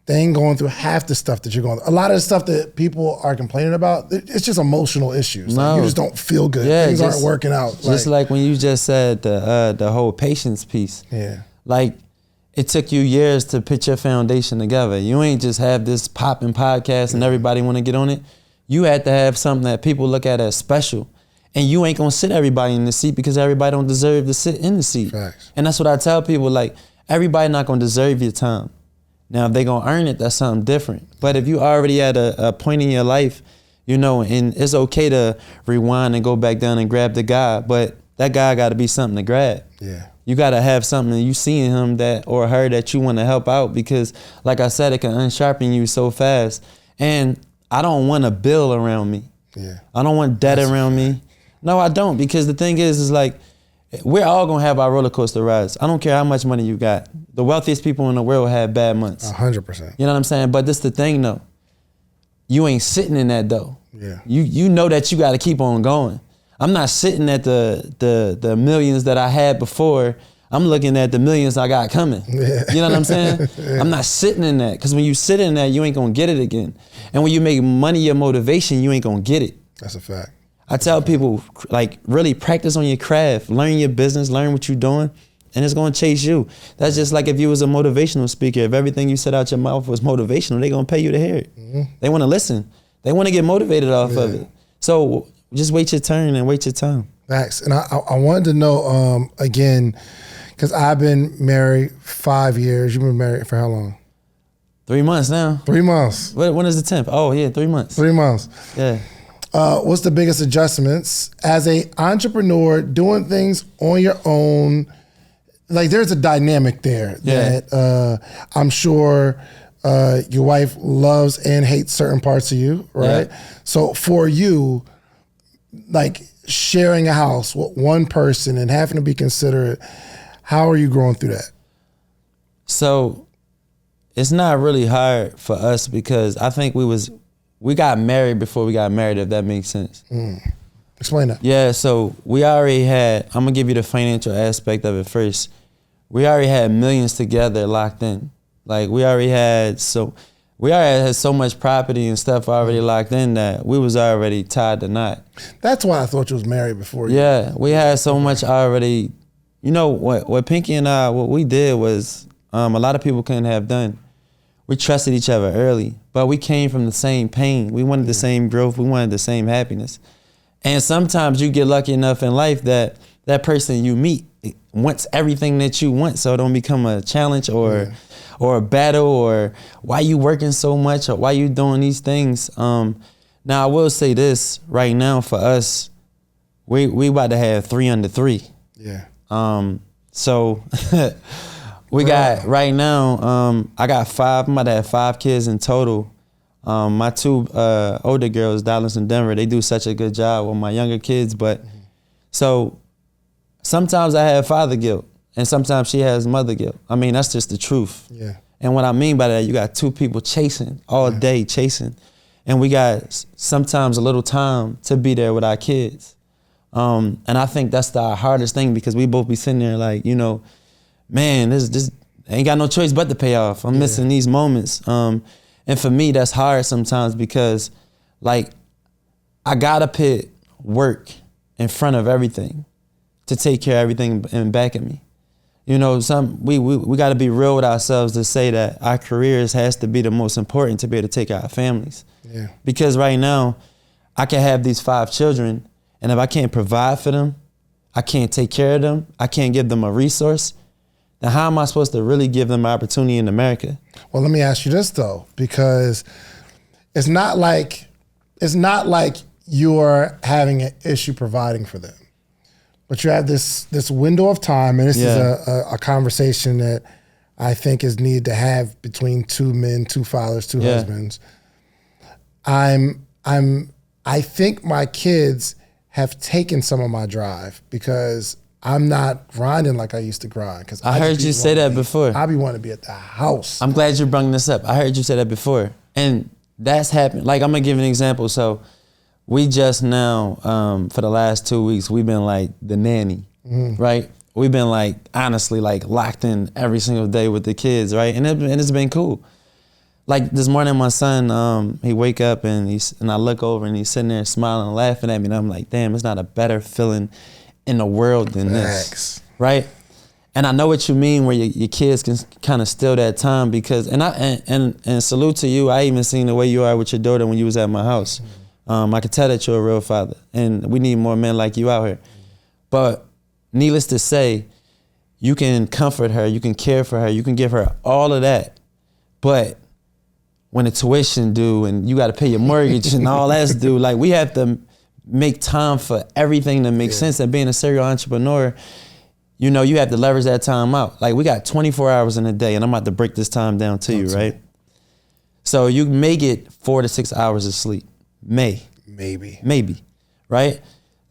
they ain't going through half the stuff that you're going through. A lot of the stuff that people are complaining about, it's just emotional issues. No. Like, you just don't feel good. Yeah, Things aren't working out. Just like when you just said the whole patience piece. Yeah. Like, it took you years to put your foundation together. You ain't just have this popping podcast and everybody want to get on it. You had to have something that people look at as special. And you ain't gonna sit everybody in the seat because everybody don't deserve to sit in the seat. Facts. And that's what I tell people, like, everybody not gonna deserve your time. Now, if they gonna earn it, that's something different. But if you already at a point in your life, you know, and it's okay to rewind and go back down and grab the guy, but that guy gotta be something to grab. Yeah. You gotta have something you see in him that or her that you wanna help out because, like I said, it can unsharpen you so fast. And I don't want a bill around me. Yeah. I don't want debt around me. No, I don't, because the thing is like, we're all gonna have our roller coaster rides. I don't care how much money you got. The wealthiest people in the world have bad months. 100%. You know what I'm saying? But this the thing though. You ain't sitting in that though. Yeah. You know that you gotta keep on going. I'm not sitting at the millions that I had before. I'm looking at the millions I got coming. Yeah. You know what I'm saying? Yeah. I'm not sitting in that, because when you sit in that, you ain't gonna get it again. And when you make money your motivation, you ain't gonna get it. That's a fact. I tell people, like, really practice on your craft, learn your business, learn what you're doing, and it's gonna chase you. That's just like if you was a motivational speaker. If everything you said out your mouth was motivational, they gonna pay you to hear it. Mm-hmm. They wanna listen. They wanna get motivated off of it. So just wait your turn and wait your time. Facts. And I wanted to know, again, because I've been married 5 years. You've been married for how long? 3 months now. 3 months. When is the 10th? Oh yeah, 3 months. 3 months. Yeah. What's the biggest adjustments as a entrepreneur doing things on your own? Like, there's a dynamic there that I'm sure your wife loves and hates certain parts of you, right? Yeah. So for you, like, sharing a house with one person and having to be considerate, how are you growing through that? So it's not really hard for us because I think we got married before we got married, if that makes sense. Explain that. Yeah, so we already had, I'm gonna give you the financial aspect of it first. We already had millions together locked in. Like, we already had so much property and stuff already locked in that we was already tied to knot. That's why I thought you was married before you. Yeah, we had so much already. You know, what Pinky and I, what we did was, a lot of people couldn't have done. We trusted each other early, but we came from the same pain. We wanted the same growth. We wanted the same happiness. And sometimes you get lucky enough in life that that person you meet wants everything that you want, so it don't become a challenge or a battle, or why you working so much, or why you doing these things. Now, I will say this right now for us, we about to have 3 under 3. Yeah. So we got right now, I got 5, I'm about to have 5 kids in total. My 2 older girls, Dallas and Denver, they do such a good job with my younger kids. But so sometimes I have father guilt and sometimes she has mother guilt. I mean, that's just the truth. Yeah. And what I mean by that, you got 2 people chasing all day, chasing. And we got sometimes a little time to be there with our kids. And I think that's the hardest thing, because we both be sitting there like, you know, man, this ain't got no choice but to pay off. I'm missing these moments. And for me, that's hard sometimes because, like, I gotta put work in front of everything to take care of everything in back of me. You know, we gotta be real with ourselves to say that our careers has to be the most important to be able to take care of our families. Yeah. Because right now, I can have these 5 children, and if I can't provide for them, I can't take care of them, I can't give them a resource, then how am I supposed to really give them an opportunity in America? Well, let me ask you this though, because it's not like you're having an issue providing for them, but you have this window of time, and this is a conversation that I think is needed to have between 2 men, 2 fathers, 2 husbands. I think my kids have taken some of my drive because I'm not grinding like I used to grind. Because I heard you say that before. I be wanting to be at the house. I'm glad you brought this up. I heard you say that before. And that's happened. Like, I'm going to give an example. So we just now, for the last 2 weeks, we've been like the nanny. right? We've been like, honestly, like locked in every single day with the kids, right? And it's been cool. Like this morning, my son, he wake up and I look over and he's sitting there smiling and laughing at me, and I'm like, damn, it's not a better feeling in the world than this, right? And I know what you mean, where your kids can kind of steal that time, because, and salute to you. I even seen the way you are with your daughter when you was at my house. I could tell that you're a real father, and we need more men like you out here. But needless to say, you can comfort her, you can care for her, you can give her all of that. But when the tuition due and you got to pay your mortgage and all that's due, like we have to make time for everything to make sense. And being a serial entrepreneur, you know, you have to leverage that time out. Like we got 24 hours in a day, and I'm about to break this time down to you, right? So you may get 4 to 6 hours of sleep. Maybe, right?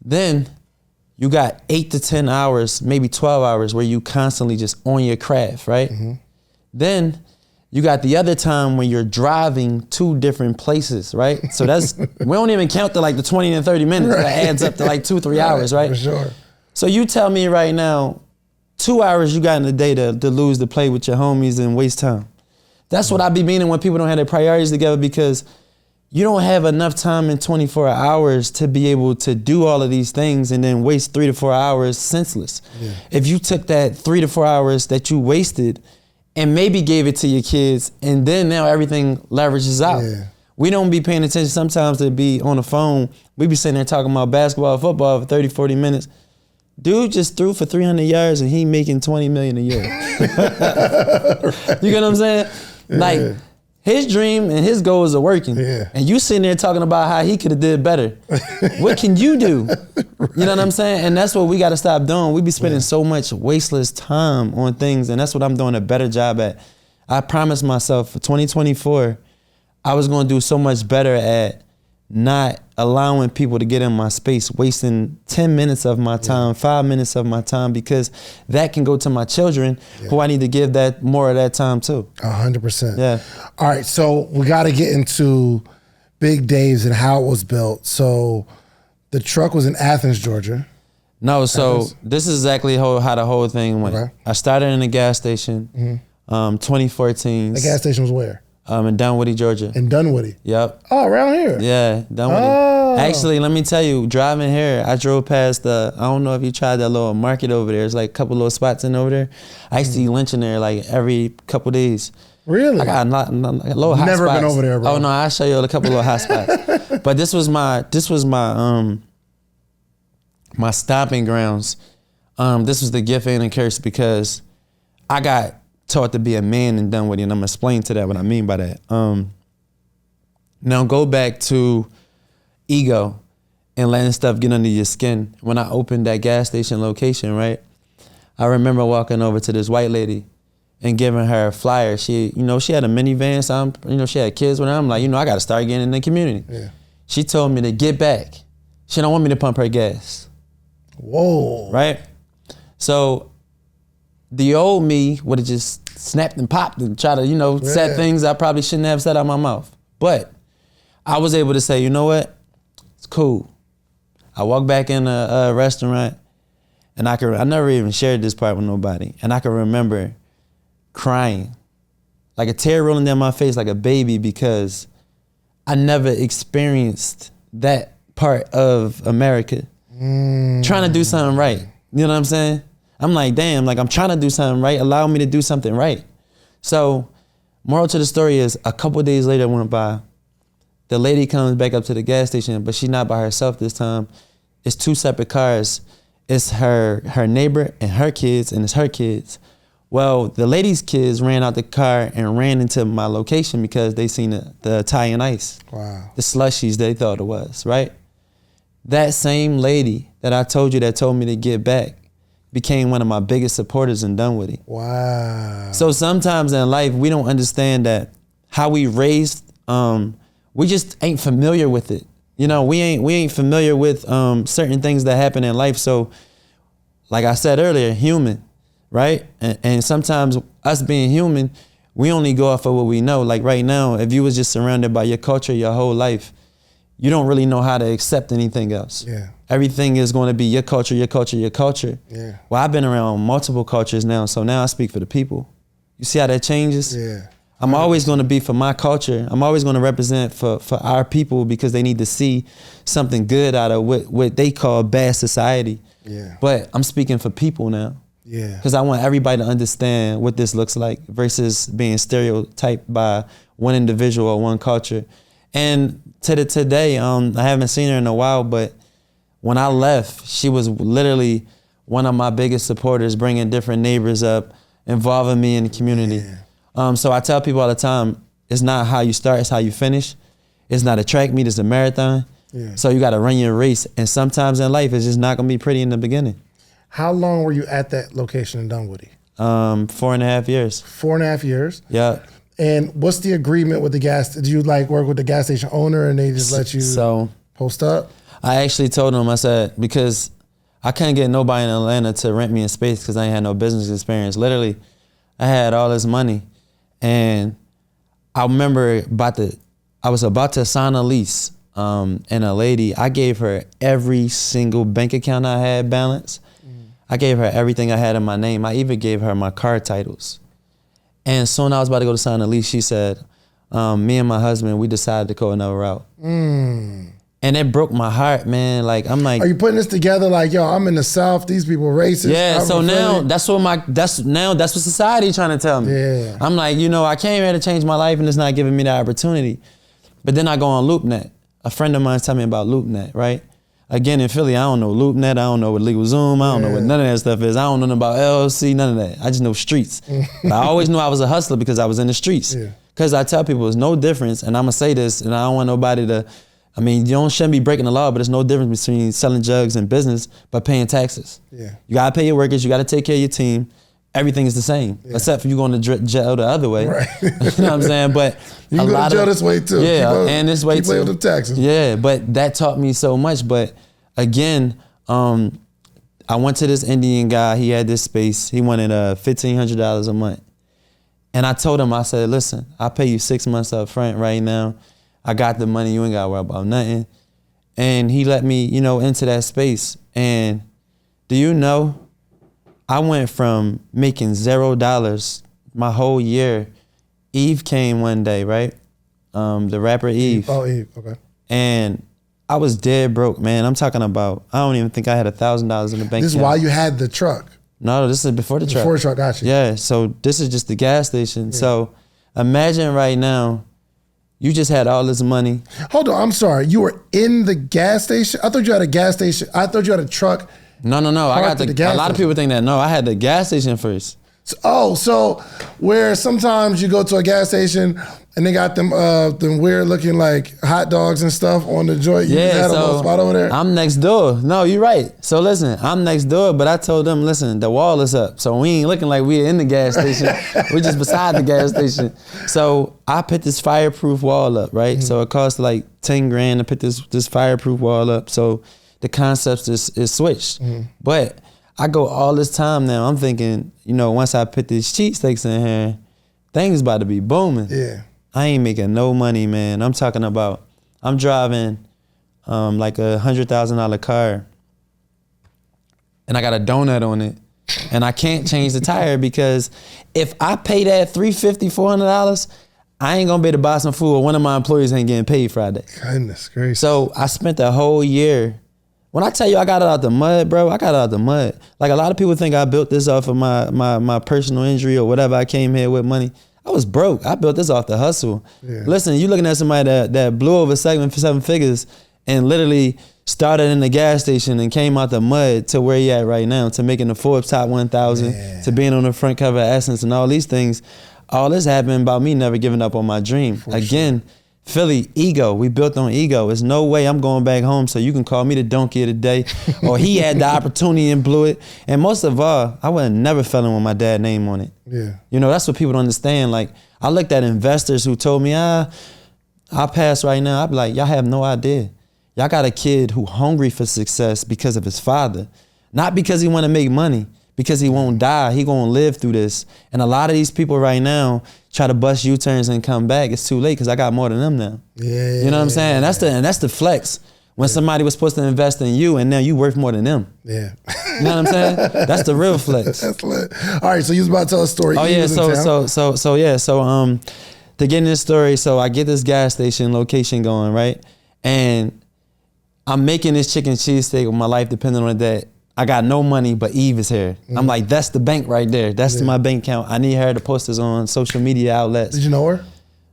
Then you got 8 to 10 hours, maybe 12 hours where you constantly just on your craft, right? Then you got the other time when you're driving to different places, right? So that's, we don't even count the like the 20 and 30 minutes. That adds up to like 2-3 hours, right? For sure. So you tell me right now, 2 hours you got in the day to lose, to play with your homies and waste time. That's what I be meaning when people don't have their priorities together, because you don't have enough time in 24 hours to be able to do all of these things and then waste 3 to 4 hours senseless. If you took that 3 to 4 hours that you wasted and maybe gave it to your kids, and then now everything leverages out. We don't be paying attention sometimes to be on the phone. We be sitting there talking about basketball, football for 30, 40 minutes. Dude just threw for 300 yards and he making $20 million a year. You get what I'm saying? Like, his dream and his goals are working. And you sitting there talking about how he could have did better. What can you do? You know what I'm saying? And that's what we got to stop doing. We be spending so much wasteless time on things, and that's what I'm doing a better job at. I promised myself for 2024, I was going to do so much better at not allowing people to get in my space, wasting 10 minutes of my time, 5 minutes of my time, because that can go to my children who I need to give that more of that time to. 100%. Yeah. All right, so we got to get into Big Dave's and how it was built. So the truck was in Athens, Georgia. No, so this is exactly how the whole thing went. Okay. I started in a gas station, 2014. The gas station was where? In Dunwoody, Georgia. In Dunwoody? Yep. Oh, around here? Yeah, Dunwoody. Oh. Actually, let me tell you, driving here, I drove past I don't know if you tried that little market over there. It's like a couple little spots in over there. I used to eat lunch in there like every couple days. Really? I got a little hot Never spots. been over there, bro. Oh no, I'll show you a couple little hot spots. But this was my my stomping grounds. This was the gift and the curse, because I got taught to be a man in Dunwoody, and I'm gonna explain to that what I mean by that. Now go back to ego and letting stuff get under your skin. When I opened that gas station location, right? I remember walking over to this white lady and giving her a flyer. She had a minivan, so she had kids with her. I'm like, I gotta start getting in the community. Yeah. She told me to get back. She don't want me to pump her gas. Whoa. Right? So the old me would have just snapped and popped and try to, said things I probably shouldn't have said out my mouth. But I was able to say, you know what? It's cool. I walked back in a restaurant, and I never even shared this part with nobody. And I can remember crying, like a tear rolling down my face like a baby, because I never experienced that part of America. Trying to do something right. You know what I'm saying? I'm like, damn, like I'm trying to do something right. Allow me to do something right. So, moral to the story is, a couple of days later went by. The lady comes back up to the gas station, but she's not by herself this time. It's 2 separate cars. It's her neighbor and her kids, and it's her kids. Well, the lady's kids ran out the car and ran into my location because they seen the Italian ice. Wow. The slushies they thought it was, right? That same lady that I told you that told me to get back became one of my biggest supporters in Dunwoody. Wow. So sometimes in life, we don't understand that how we raised, we just ain't familiar with it. We ain't familiar with certain things that happen in life. So like I said earlier, human, right? And sometimes us being human, we only go off of what we know. Like right now, if you was just surrounded by your culture your whole life, you don't really know how to accept anything else. Yeah. Everything is going to be your culture, your culture, your culture. Yeah. Well, I've been around multiple cultures now, so now I speak for the people. You see how that changes? Yeah. I'm always going to be for my culture. I'm always going to represent for our people because they need to see something good out of what they call bad society. Yeah. But I'm speaking for people now. Yeah. Because I want everybody to understand what this looks like versus being stereotyped by one individual or one culture. And today, I haven't seen her in a while, but when I left, she was literally one of my biggest supporters, bringing different neighbors up, involving me in the community. Yeah. So I tell people all the time, it's not how you start, it's how you finish. It's not a track meet, it's a marathon. Yeah. So you got to run your race. And sometimes in life, it's just not going to be pretty in the beginning. How long were you at that location in Dunwoody? 4.5 years. 4.5 years? Yeah. And what's the agreement with the gas? Did you like work with the gas station owner and they just let you post up? I actually told them, I said, because I couldn't get nobody in Atlanta to rent me a space because I ain't had no business experience. Literally, I had all this money. And I remember I was about to sign a lease. And a lady, I gave her every single bank account I had balance. I gave her everything I had in my name. I even gave her my car titles. And soon I was about to go to sign the lease, she said, me and my husband, we decided to go another route. And it broke my heart, man. Like, I'm like, are you putting this together like, yo, I'm in the South, these people racist? Yeah, so now that's what society trying to tell me. Yeah. I'm like, I came here to change my life and it's not giving me the opportunity. But then I go on LoopNet. A friend of mine told me about LoopNet, right? Again, in Philly, I don't know LoopNet. I don't know what LegalZoom. I don't know what none of that stuff is. I don't know nothing about LLC, none of that. I just know streets. But I always knew I was a hustler because I was in the streets. Because I tell people there's no difference, and I'm going to say this, and I don't want nobody to, you shouldn't be breaking the law, but there's no difference between selling drugs and business but paying taxes. Yeah. You got to pay your workers. You got to take care of your team. Everything is the same, except for you going to jail the other way. Right. You know what I'm saying? But you can go to jail this way too. Yeah, and this way too. Keep paying the taxes. Yeah, but that taught me so much. But again, I went to this Indian guy. He had this space. He wanted $1,500 a month. And I told him, I said, listen, I'll pay you 6 months up front right now. I got the money. You ain't got to worry about nothing. And he let me, into that space. And do you know, I went from making $0 my whole year. Eve came one day, right? The rapper Eve. Oh, Eve, okay. And I was dead broke, man. I'm talking about, I don't even think I had $1,000 in the bank. This is while you had the truck? No, this is before the truck. Before the truck, got you. Yeah, so this is just the gas station. Yeah. So imagine right now, you just had all this money. Hold on, I'm sorry. You were in the gas station? I thought you had a gas station. I thought you had a truck. No. I got a lot of people think that. No, I had the gas station first. So where sometimes you go to a gas station and they got them weird looking like hot dogs and stuff on the joint. You had a little spot over there? I'm next door. No, you're right. So listen, I'm next door, but I told them, listen, the wall is up. So we ain't looking like we're in the gas station. We're just beside the gas station. So I put this fireproof wall up, right? Mm-hmm. So it cost like 10 grand to put this fireproof wall up. So the concept is switched. Mm-hmm. But I go all this time now, I'm thinking, once I put these cheesesteaks in here, things about to be booming. Yeah. I ain't making no money, man. I'm talking about, I'm driving like a $100,000 car and I got a donut on it and I can't change the tire because if I pay that $350, $400, I ain't gonna be able to buy some food or one of my employees ain't getting paid Friday. Goodness gracious. So I spent the whole year. When I tell you I got it out the mud, bro, I got it out the mud. Like a lot of people think I built this off of my personal injury or whatever. I came here with money. I was broke. I built this off the hustle. Yeah. Listen, you looking at somebody that blew over seven figures and literally started in the gas station and came out the mud to where you at right now, to making the Forbes Top 1,000, to being on the front cover of Essence and all these things. All this happened about me never giving up on my dream. Again, Philly, ego. We built on ego. There's no way I'm going back home so you can call me the donkey of the day. Or he had the opportunity and blew it. And most of all, I would have never fell in with my dad's name on it. Yeah. That's what people don't understand. Like, I looked at investors who told me, I'll pass right now. I'd be like, y'all have no idea. Y'all got a kid who hungry for success because of his father. Not because he want to make money, because he won't die. He gonna live through this. And a lot of these people right now try to bust U-turns and come back. It's too late because I got more than them now. Yeah. You know what I'm saying? That's the flex. When somebody was supposed to invest in you and now you worth more than them. Yeah. You know what I'm saying? That's the real flex. That's lit. All right, so you was about to tell a story. Oh yeah, so to get in this story, so I get this gas station location going, right? And I'm making this chicken cheesesteak with my life depending on that. I got no money, but Eve is here. I'm like, that's the bank right there. That's my bank account. I need her to post this on social media outlets. Did you know her?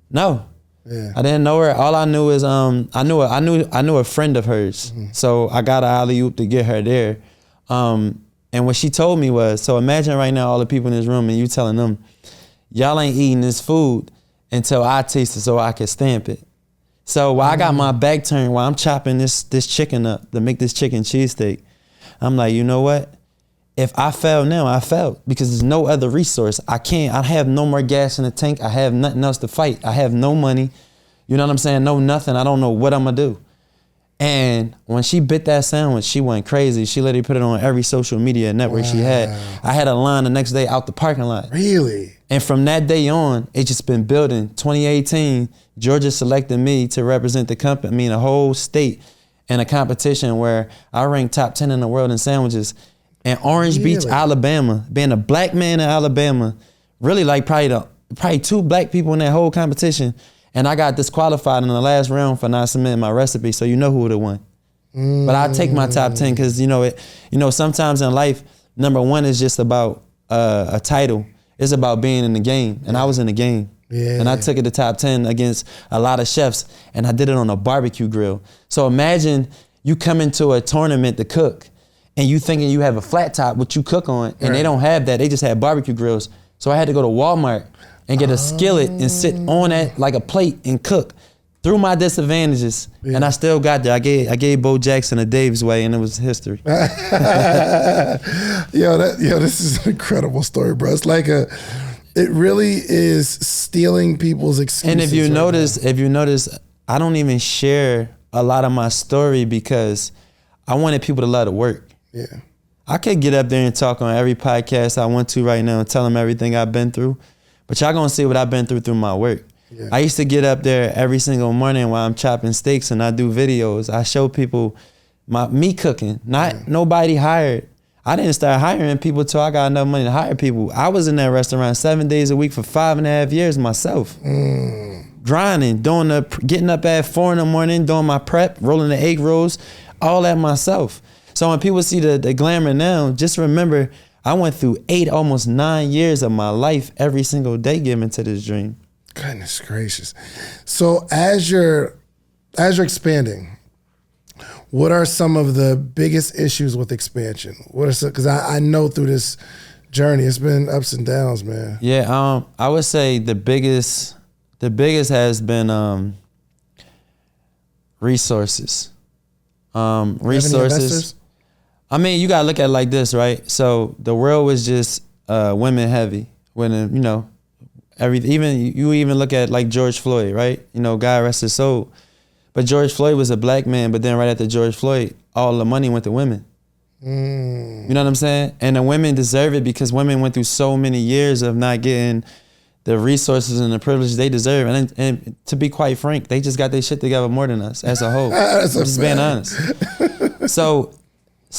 No. Yeah. I didn't know her. All I knew is I knew a friend of hers. So I got an alley-oop to get her there. And what she told me was, so imagine right now all the people in this room and you telling them, y'all ain't eating this food until I taste it so I can stamp it. So while I got my back turned, while I'm chopping this chicken up to make this chicken cheesesteak, I'm like, you know what? If I fail now, I failed because there's no other resource. I have no more gas in the tank. I have nothing else to fight. I have no money. You know what I'm saying? No nothing. I don't know what I'm gonna do. And when she bit that sandwich, she went crazy. She literally put it on every social media network she had. I had a line the next day out the parking lot. Really? And from that day on, it just been building. 2018, Georgia selected me to represent the company, the whole state in a competition where I ranked top 10 in the world in sandwiches. In Orange Beach, Alabama, being a black man in Alabama, really like probably 2 black people in that whole competition. And I got disqualified in the last round for not submitting my recipe, so you know who would have won. But I take my top 10 because sometimes in life, number one is just about a title. It's about being in the game, and I was in the game. Yeah. And I took it to top 10 against a lot of chefs, and I did it on a barbecue grill. So imagine you come into a tournament to cook, and you thinking you have a flat top, which you cook on, and they don't have that. They just have barbecue grills. So I had to go to Walmart and get a skillet and sit on that like a plate and cook through my disadvantages. Yeah. And I still got there. I gave Bo Jackson a Dave's way, and it was history. This is an incredible story, bro. It's like it really is stealing people's excuses. And if you notice, I don't even share a lot of my story because I wanted people to love the work. Yeah. I could get up there and talk on every podcast I want to right now and tell them everything I've been through, but y'all gonna see what I've been through my work. Yeah. I used to get up there every single morning while I'm chopping steaks and I do videos. I show people me cooking, not nobody hired. I didn't start hiring people till I got enough money to hire people. I was in that restaurant 7 days a week for 5.5 years myself. Grinding, getting up at 4 in the morning, doing my prep, rolling the egg rolls, all that myself. So when people see the glamour now, just remember I went through 8, almost 9 years of my life every single day giving to this dream. Goodness gracious. So as you're expanding, what are some of the biggest issues with expansion? Because I know through this journey, it's been ups and downs, man. Yeah, I would say the biggest has been resources. Resources. I mean, you gotta look at it like this, right? So the world was just women heavy. When you even look at like George Floyd, right? God rest his soul. But George Floyd was a black man, but then right after George Floyd, all the money went to women. You know what I'm saying? And the women deserve it because women went through so many years of not getting the resources and the privilege they deserve. And to be quite frank, they just got their shit together more than us as a whole. I'm just being honest. So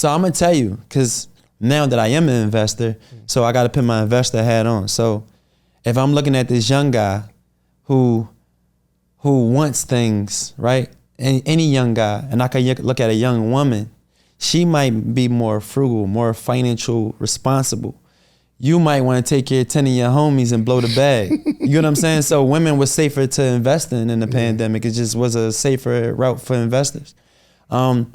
I'm going to tell you, because now that I am an investor, so I got to put my investor hat on. So if I'm looking at this young guy who wants things, right? And any young guy, and I can look at a young woman, she might be more frugal, more financial responsible. You might want to take care of 10 of your homies and blow the bag. You know what I'm saying? So women were safer to invest in the pandemic. It just was a safer route for investors. And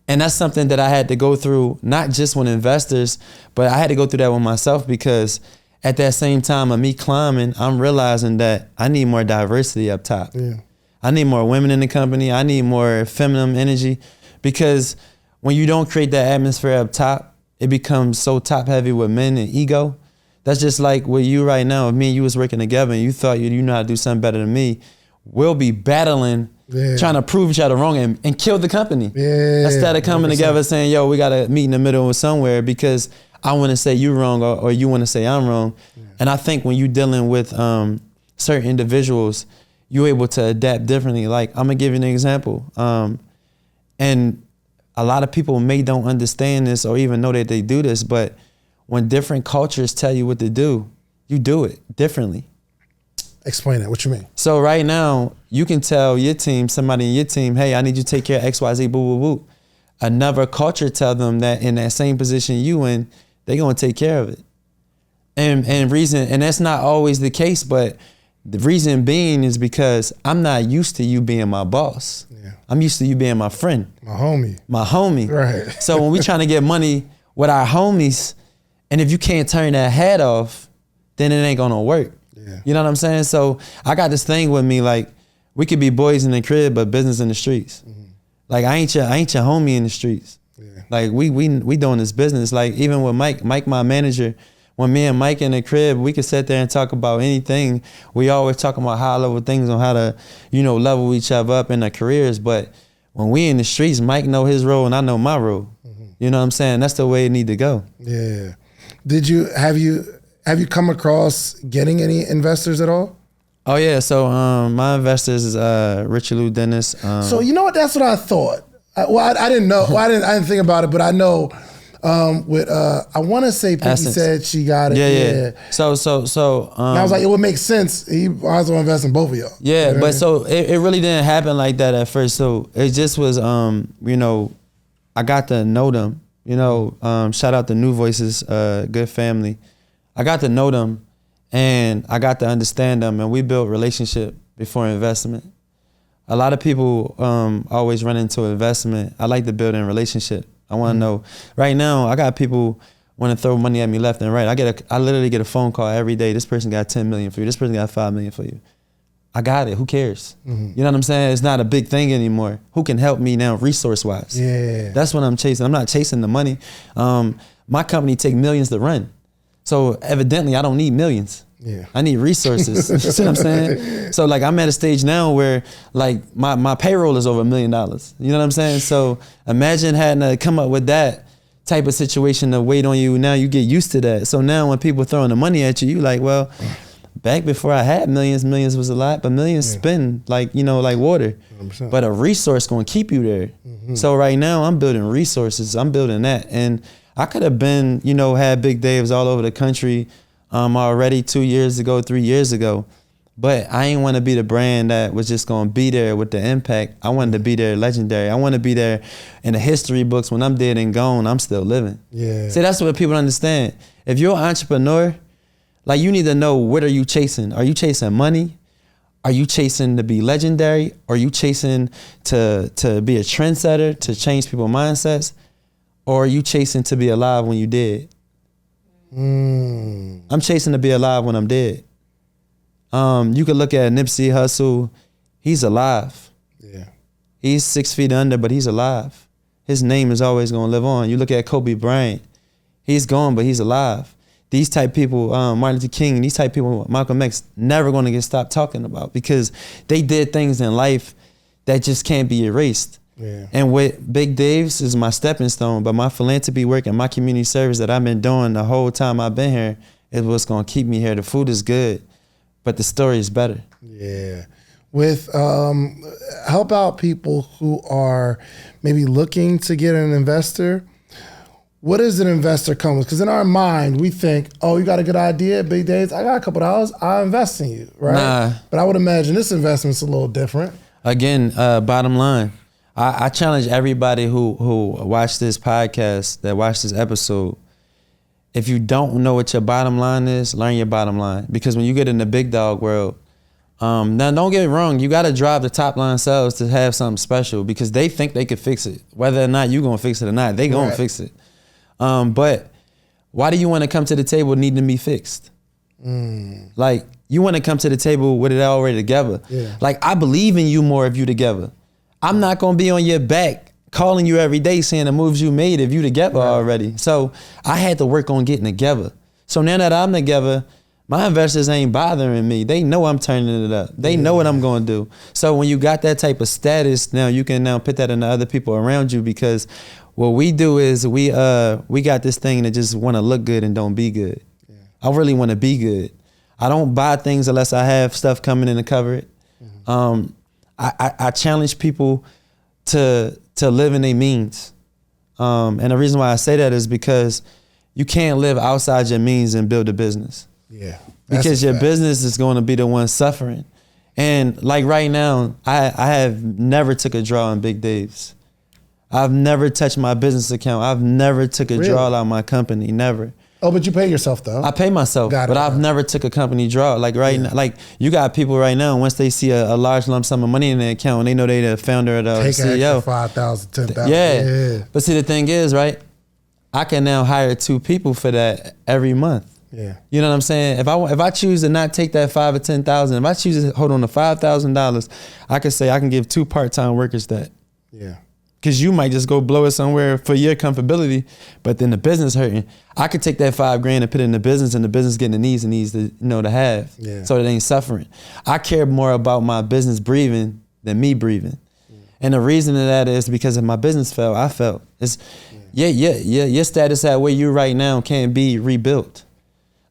that's something that I had to go through, not just with investors, but I had to go through that with myself because at that same time of me climbing, I'm realizing that I need more diversity up top. Yeah. I need more women in the company. I need more feminine energy because when you don't create that atmosphere up top, it becomes so top heavy with men and ego. That's just like with you right now. If me and you was working together and you thought you know how to do something better than me, we'll be battling, trying to prove each other wrong and kill the company. Instead of coming 100%. Together saying, yo, we got to meet in the middle somewhere because I want to say you're wrong or you want to say I'm wrong. Yeah. And I think when you're dealing with certain individuals, you're able to adapt differently. Like, I'm gonna give you an example. And a lot of people don't understand this or even know that they do this, but when different cultures tell you what to do, you do it differently. Explain that. What you mean? So right now, you can tell your team, somebody in your team, hey, I need you to take care of XYZ, boo, boo, boo. Another culture tell them that in that same position you in, they're gonna take care of it. And that's not always the case, but the reason being is because I'm not used to you being my boss. Yeah. I'm used to you being my friend. My homie. My homie. Right. So when we trying to get money with our homies, and if you can't turn that hat off, then it ain't gonna work. Yeah. You know what I'm saying? So I got this thing with me, like, we could be boys in the crib, but business in the streets. Mm-hmm. Like, I ain't your homie in the streets. Yeah. Like, we doing this business. Like, even with Mike, my manager, when me and Mike in the crib, we could sit there and talk about anything. We always talking about high level things on how to, level each other up in our careers. But when we in the streets, Mike know his role and I know my role. Mm-hmm. You know what I'm saying? That's the way it need to go. Yeah. Have you come across getting any investors at all? Oh yeah, so my investors is Richard Lou Dennis. So you know what? That's what I thought. I didn't know. Well, I didn't think about it, but I know with I want to say Pinky said she got it. Yeah. So. And I was like, it would make sense. He also invest in both of y'all. Yeah, you know but so it really didn't happen like that at first. So it just was I got to know them. Shout out to New Voices, good family. I got to know them and I got to understand them, and we built relationship before investment. A lot of people always run into investment. I like to build in relationship. I want to know. Right now, I got people want to throw money at me left and right. I literally get a phone call every day. This person got 10 million for you. This person got 5 million for you. I got it. Who cares? Mm-hmm. You know what I'm saying? It's not a big thing anymore. Who can help me now resource-wise? Yeah. That's what I'm chasing. I'm not chasing the money. My company take millions to run. So evidently I don't need millions. Yeah. I need resources. You see what I'm saying? So like, I'm at a stage now where like my payroll is over $1 million. You know what I'm saying? So imagine having to come up with that type of situation to wait on you. Now you get used to that. So now when people throwing the money at you, you like, well, back before I had millions was a lot, but millions spend like water. 100%. But a resource gonna keep you there. Mm-hmm. So right now I'm building resources. I'm building that. And I could have been, had big Daves all over the country already 2 years ago, 3 years ago. But I ain't want to be the brand that was just going to be there with the impact. I wanted to be there legendary. I want to be there in the history books. When I'm dead and gone, I'm still living. Yeah. See, that's what people understand. If you're an entrepreneur, like, you need to know, what are you chasing? Are you chasing money? Are you chasing to be legendary? Are you chasing to be a trendsetter, to change people's mindsets? Or are you chasing to be alive when you dead? I'm chasing to be alive when I'm dead. You could look at Nipsey Hussle. He's alive. Yeah. He's 6 feet under, but he's alive. His name is always going to live on. You look at Kobe Bryant. He's gone, but he's alive. These type people, Martin Luther King, these type people, Malcolm X, never going to get stopped talking about, because they did things in life that just can't be erased. Yeah. And with Big Dave's is my stepping stone, but my philanthropy work and my community service that I've been doing the whole time I've been here is what's going to keep me here. The food is good, but the story is better. Yeah. With help out people who are maybe looking to get an investor. What does an investor come with? Because in our mind, we think, oh, you got a good idea, Big Dave's, I got a couple $, I'll invest in you, right? Nah. But I would imagine this investment's a little different. Again, bottom line. I challenge everybody who watched this podcast, that watched this episode. If you don't know what your bottom line is, learn your bottom line. Because when you get in the big dog world, now don't get me wrong, you got to drive the top line sales to have something special, because they think they could fix it. Whether or not you going to fix it or not, they going to fix it. But why do you want to come to the table needing to be fixed? Like, you want to come to the table with it already together. Yeah. Like, I believe in you more if you together. I'm not going to be on your back calling you every day saying the moves you made if you together already. So I had to work on getting together. So now that I'm together, My investors ain't bothering me. They know I'm turning it up. They know what I'm going to do. So when you got that type of status, now you can now put that into other people around you, because what we do is we got this thing that just want to look good and don't be good. Yeah. I really want to be good. I don't buy things unless I have stuff coming in to cover it. Mm-hmm. I challenge people to live in their means. And the reason why I say that is because you can't live outside your means and build a business. Yeah. Because your business is going to be the one suffering. And like right now, I have never took a draw on Big Dave's. I've never touched my business account. I've never took a draw out of my company, never. Oh, but you pay yourself though. I pay myself, but I've never took a company draw. Like now, like you got people right now, once they see a large lump sum of money in their account and they know they the founder of the CEO. Take an extra 5,000, 10,000. Yeah. But see, the thing is, right, I can now hire 2 people for that every month. Yeah. You know what I'm saying? If I choose to not take that 5 or 10,000, if I choose to hold on to $5,000, I could say I can give 2 part-time workers that. Yeah. Because you might just go blow it somewhere for your comfortability, but then the business hurting. I could take that $5 grand and put it in the business, and the business getting the needs to have. Yeah. So it ain't suffering. I care more about my business breathing than me breathing. Yeah. And the reason of that is because if my business fell, I felt. It's your status at where you right now can't be rebuilt.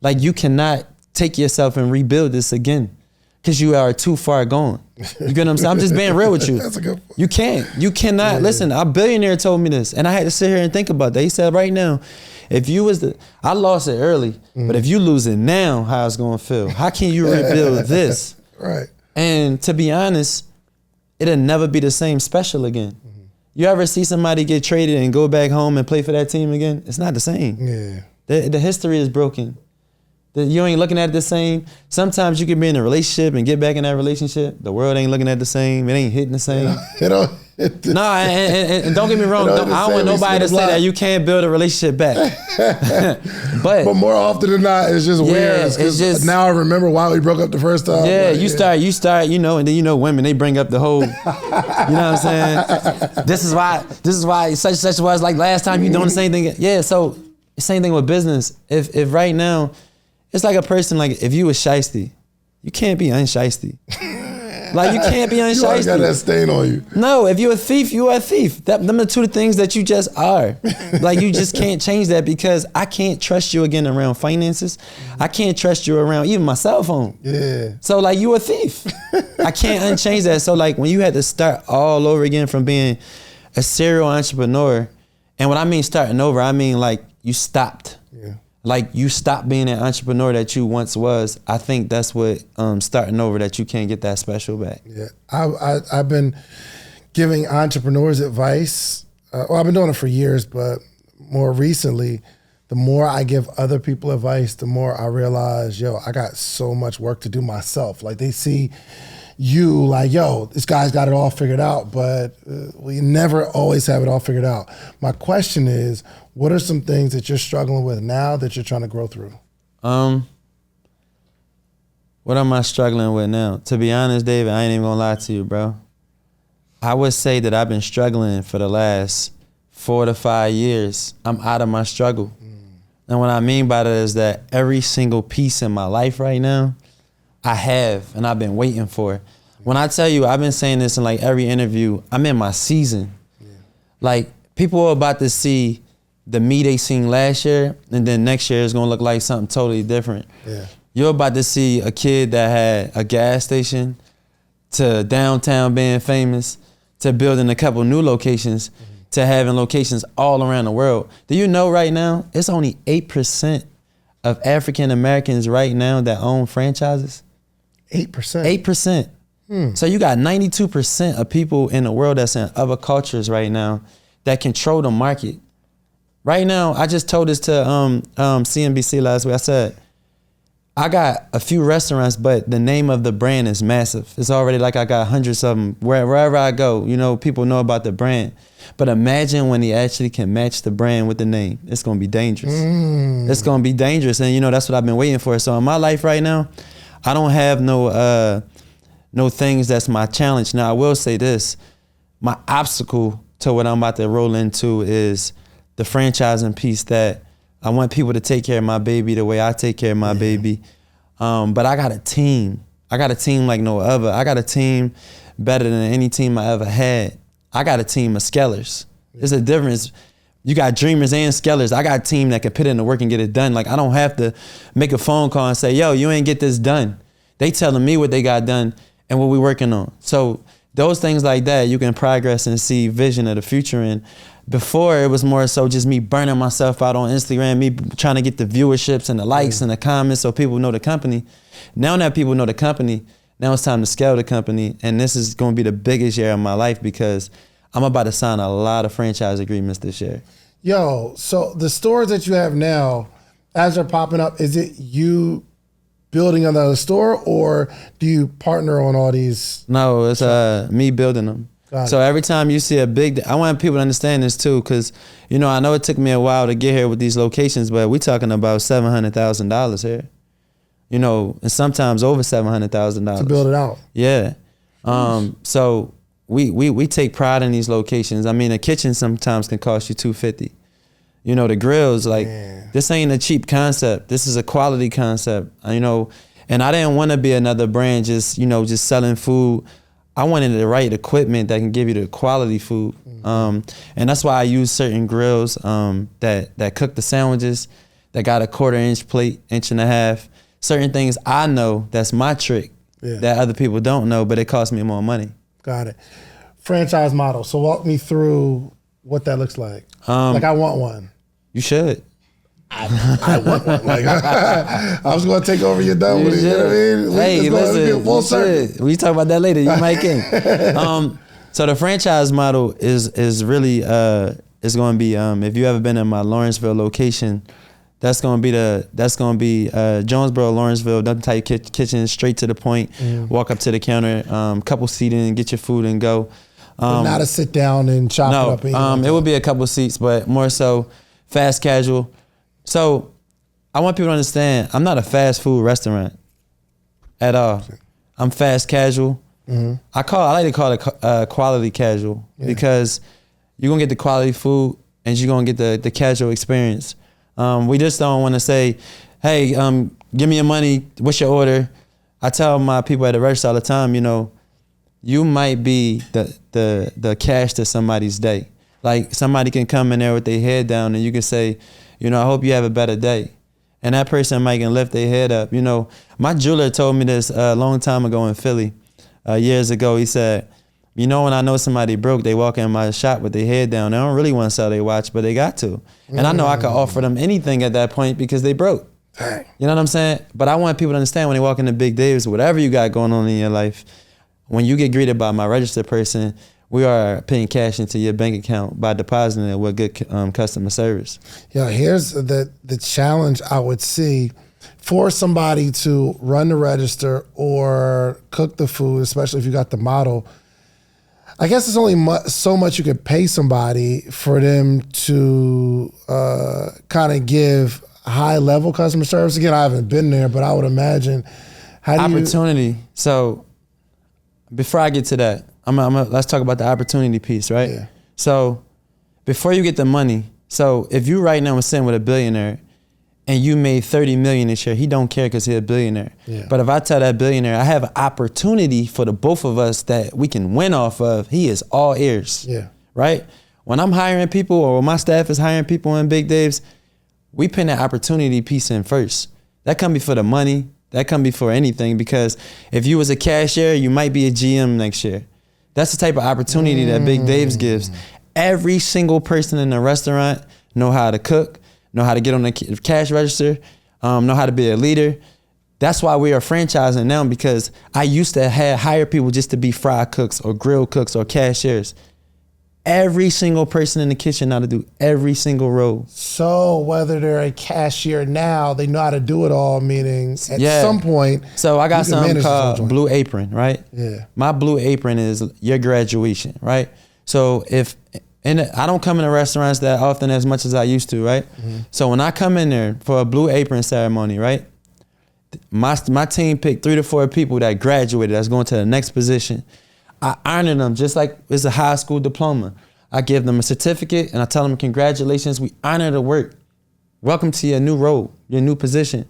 Like you cannot take yourself and rebuild this again. Because you are too far gone. You get what I'm saying? I'm just being real with you. That's a good point. You can't. You cannot. Yeah. Listen, a billionaire told me this, and I had to sit here and think about that. He said, right now, if you was I lost it early, but if you lose it now, how it's going to feel? How can you rebuild this? Right. And to be honest, it'll never be the same special again. Mm-hmm. You ever see somebody get traded and go back home and play for that team again? It's not the same. Yeah. The history is broken. You ain't looking at it the same. Sometimes you can be in a relationship and get back in that relationship. The world ain't looking at the same. It ain't hitting the same. And don't get me wrong. I don't want nobody to say that you can't build a relationship back. but more often than not, it's just weird. It's just now I remember why we broke up the first time. Yeah, you start, and then women, they bring up the whole, you know what I'm saying? This is why such was like last time you doing the same thing. Yeah, so same thing with business. If right now, it's like a person, like if you was shiesty, you can't be unshiesty. Like you can't be unshiesty. You already got that stain on you. No, if you're a thief, you are a thief. Them are 2 things that you just are. Like you just can't change that, because I can't trust you again around finances. I can't trust you around even my cell phone. Yeah. So like you a thief. I can't unchange that. So like when you had to start all over again from being a serial entrepreneur, and when I mean starting over, I mean like you stopped. Yeah. Like you stopped being an entrepreneur that you once was. I think that's what starting over, that you can't get that special back. Yeah, I've been giving entrepreneurs advice. I've been doing it for years, but more recently, the more I give other people advice, the more I realize, I got so much work to do myself. Like they see you like, this guy's got it all figured out, but we never always have it all figured out. My question is, what are some things that you're struggling with now that you're trying to grow through? What am I struggling with now? To be honest, David, I ain't even gonna lie to you, bro. I would say that I've been struggling for the last 4 to 5 years. I'm out of my struggle. And what I mean by that is that every single piece in my life right now, I have, and I've been waiting for. When I tell you, I've been saying this in like every interview, I'm in my season. Yeah. Like people are about to see the me they seen last year, and then next year is gonna look like something totally different. Yeah. You're about to see a kid that had a gas station, to downtown being famous, to building a couple new locations, to having locations all around the world. Do you know right now, it's only 8% of African Americans right now that own franchises? 8%. So you got 92% of people in the world that's in other cultures right now that control the market. Right now, I just told this to CNBC last week. I said, I got a few restaurants, but the name of the brand is massive. It's already like I got hundreds of them. Wherever I go, people know about the brand. But imagine when they actually can match the brand with the name. It's going to be dangerous. It's going to be dangerous. And, that's what I've been waiting for. So in my life right now, I don't have no things that's my challenge. Now, I will say this. My obstacle to what I'm about to roll into is the franchising piece, that I want people to take care of my baby the way I take care of my baby. But I got a team. I got a team like no other. I got a team better than any team I ever had. I got a team of scalers. There's a difference. You got dreamers and scalers. I got a team that can put in the work and get it done. Like, I don't have to make a phone call and say, yo, you ain't get this done. They telling me what they got done and what we working on. So those things like that, you can progress and see vision of the future. And before, it was more so just me burning myself out on Instagram, me trying to get the viewerships and the likes and the comments so people know the company. Now that people know the company, now it's time to scale the company. And this is going to be the biggest year of my life because I'm about to sign a lot of franchise agreements this year. Yo, so the stores that you have now, as they're popping up, is it you building another store or do you partner on all these? No, it's me building them. So every time you see a big, I want people to understand this too, because, you know, I know it took me a while to get here with these locations, but we're talking about $700,000 here. You know, and sometimes over $700,000. To build it out. Yeah. So we take pride in these locations. I mean, a kitchen sometimes can cost you $250. You know, the grills, like, this ain't a cheap concept. This is a quality concept, you know, and I didn't want to be another brand just, you know, just selling food. I wanted the right equipment that can give you the quality food. And that's why I use certain grills that cook the sandwiches, that got a 1/4 inch plate, 1.5 inches. Certain things I know, that's my trick, that other people don't know, but it costs me more money. Got it. Franchise model. So walk me through what that looks like. Like, I want one. You should. I want one. Like, I was going to take over your done with it. You know what I mean? Hey, listen, we talk about that later. You might can. So the franchise model is really is going to be if you ever been in my Lawrenceville location, that's going to be Jonesboro, Lawrenceville, nothing type kitchen, straight to the point. Walk up to the counter, couple seating, get your food and go. But not a sit down and chop it up. It would be a couple seats, but more so fast casual. So I want people to understand, I'm not a fast food restaurant at all. I'm fast casual. I like to call it quality casual because you're gonna get the quality food and you're gonna get the casual experience. We just don't want to say, hey, give me your money. What's your order? I tell my people at the register all the time, you know, you might be the cash to somebody's day. Like, somebody can come in there with their head down and you can say, you know, I hope you have a better day. And that person might can lift their head up. You know, my jeweler told me this a long time ago in Philly, years ago. He said, you know, when I know somebody broke, they walk in my shop with their head down. They don't really want to sell their watch, but they got to. And I know I could offer them anything at that point because they broke. Dang. You know what I'm saying? But I want people to understand when they walk into Big Dave's, whatever you got going on in your life, when you get greeted by my registered person, we are putting cash into your bank account by depositing it with good customer service. Yeah, here's the challenge I would see for somebody to run the register or cook the food, especially if you got the model. I guess it's only so much you can pay somebody for them to kind of give high level customer service. Again, I haven't been there, but I would imagine. Opportunity. So before I get to that, let's talk about the opportunity piece, right? Yeah. So before you get the money, so if you right now are sitting with a billionaire and you made $30 million this year, he don't care because he's a billionaire. Yeah. But if I tell that billionaire, I have an opportunity for the both of us that we can win off of, he is all ears. Yeah. Right? When I'm hiring people or when my staff is hiring people in Big Dave's, we pin that opportunity piece in first. That can be for the money. That can be for anything, because if you was a cashier, you might be a GM next year. That's the type of opportunity that Big Dave's gives. Every single person in the restaurant know how to cook, know how to get on the cash register, know how to be a leader. That's why we are franchising now, because I used to hire people just to be fry cooks or grill cooks or cashiers. Every single person in the kitchen know how to do every single role. So whether they're a cashier now, they know how to do it all, meaning at some point. So I got something called Blue Apron, right? Yeah. My Blue Apron is your graduation, right? So I don't come into restaurants that often as much as I used to, right? So when I come in there for a Blue Apron ceremony, right? My team picked 3 to 4 people that graduated, that's going to the next position. I honor them just like it's a high school diploma. I give them a certificate and I tell them, congratulations, we honor the work. Welcome to your new role, your new position.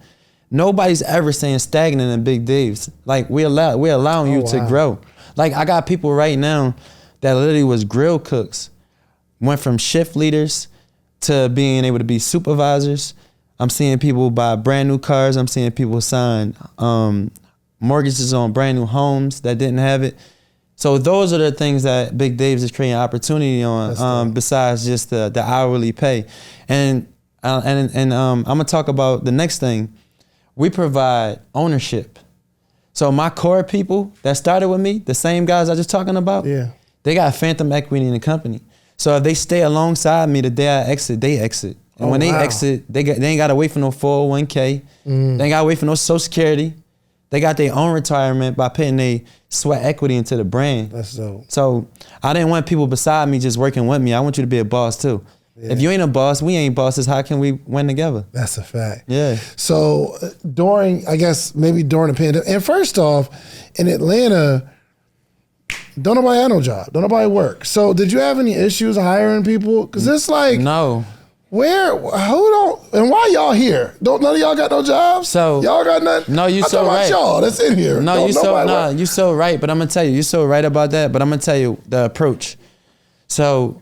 Nobody's ever saying stagnant in Big Dave's. Like we're allowing you to grow. Like I got people right now that literally was grill cooks, went from shift leaders to being able to be supervisors. I'm seeing people buy brand new cars. I'm seeing people sign mortgages on brand new homes that didn't have it. So those are the things that Big Dave's is creating opportunity on, besides just the hourly pay. And I'm gonna talk about the next thing. We provide ownership. So my core people that started with me, the same guys I just talking about, they got phantom equity in the company. So if they stay alongside me the day I exit, they exit. And when they exit, they ain't gotta wait for no 401k. They ain't gotta wait for no Social Security. They got their own retirement by putting their sweat equity into the brand. That's dope. So I didn't want people beside me just working with me. I want you to be a boss too. Yeah. If you ain't a boss, we ain't bosses. How can we win together? That's a fact. Yeah. So maybe during the pandemic, and first off, in Atlanta, don't nobody have no job. Don't nobody work. So did you have any issues hiring people? Because it's like, no. And why y'all here? None of y'all got no jobs? So y'all got nothing? No, you so right. Y'all that's in here. No, you so right. But I'm gonna tell you, you're so right about that. But I'm gonna tell you the approach. So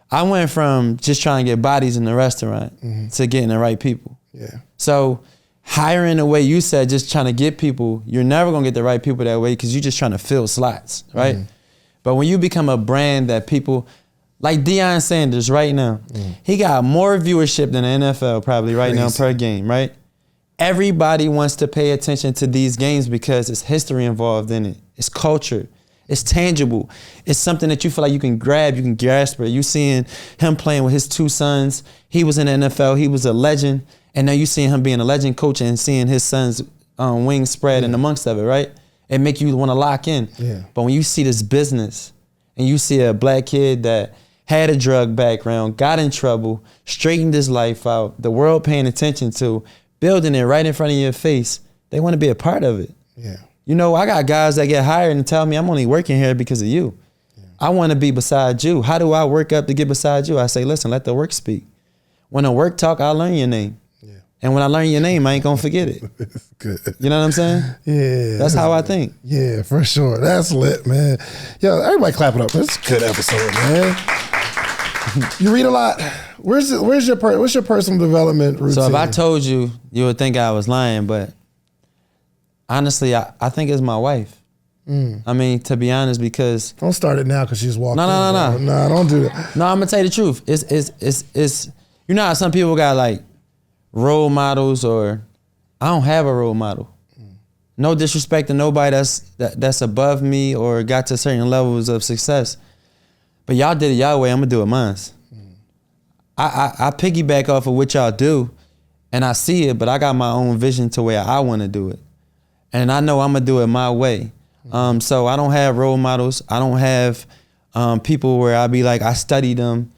I went from just trying to get bodies in the restaurant to getting the right people. Yeah. So hiring the way you said, just trying to get people, you're never gonna get the right people that way because you're just trying to fill slots, right? But when you become a brand that people, like Deion Sanders right now, he got more viewership than the NFL probably right now per game, right? Everybody wants to pay attention to these games because it's history involved in it. It's culture. It's tangible. It's something that you feel like you can grab, you can grasp it. You seeing him playing with his two sons. He was in the NFL. He was a legend. And now you seeing him being a legend coach and seeing his son's wings spread in amongst of it, right? It make you want to lock in. Yeah. But when you see this business and you see a black kid that had a drug background, got in trouble, straightened his life out, the world paying attention to, building it right in front of your face, they want to be a part of it. Yeah. You know, I got guys that get hired and tell me I'm only working here because of you. Yeah. I want to be beside you. How do I work up to get beside you? I say, listen, let the work speak. When the work talk, I'll learn your name. Yeah. And when I learn your name, I ain't going to forget it. Good. You know what I'm saying? Yeah. That's how I think. Yeah, for sure. That's lit, man. Yo, everybody clap it up. It's a good episode, man. You read a lot. What's your personal development routine? So if I told you, you would think I was lying, but honestly, I think it's my wife. I mean, to be honest, because don't start it now because she's walking. No. No, don't do that. No, I'm gonna tell you the truth. It's you know how some people got like role models, or I don't have a role model. No disrespect to nobody that's above me or got to certain levels of success. But y'all did it y'all way, I'm gonna do it mine. I piggyback off of what y'all do and I see it, but I got my own vision to where I wanna do it. And I know I'm gonna do it my way. So I don't have role models. I don't have people where I be like, I study them.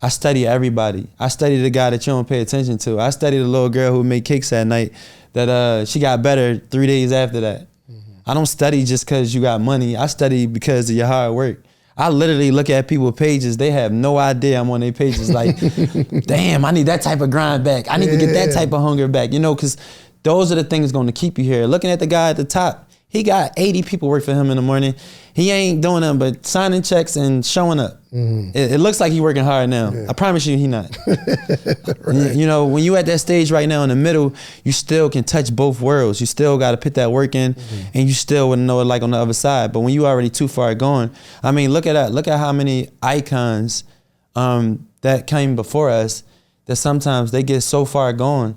I study everybody. I study the guy that you don't pay attention to. I study the little girl who made cakes at night that she got better 3 days after that. I don't study just because you got money. I study because of your hard work. I literally look at people's pages. They have no idea I'm on their pages. Like, damn, I need that type of grind back. I need to get that type of hunger back. You know, because those are the things going to keep you here. Looking at the guy at the top, he got 80 people work for him in the morning. He ain't doing nothing but signing checks and showing up. It looks like he working hard now. I promise you he not. Right. You know, when you at that stage right now in the middle, you still can touch both worlds. You still got to put that work in and you still wouldn't know it like on the other side. But when you already too far gone, I mean, look at that. Look at how many icons that came before us that sometimes they get so far gone.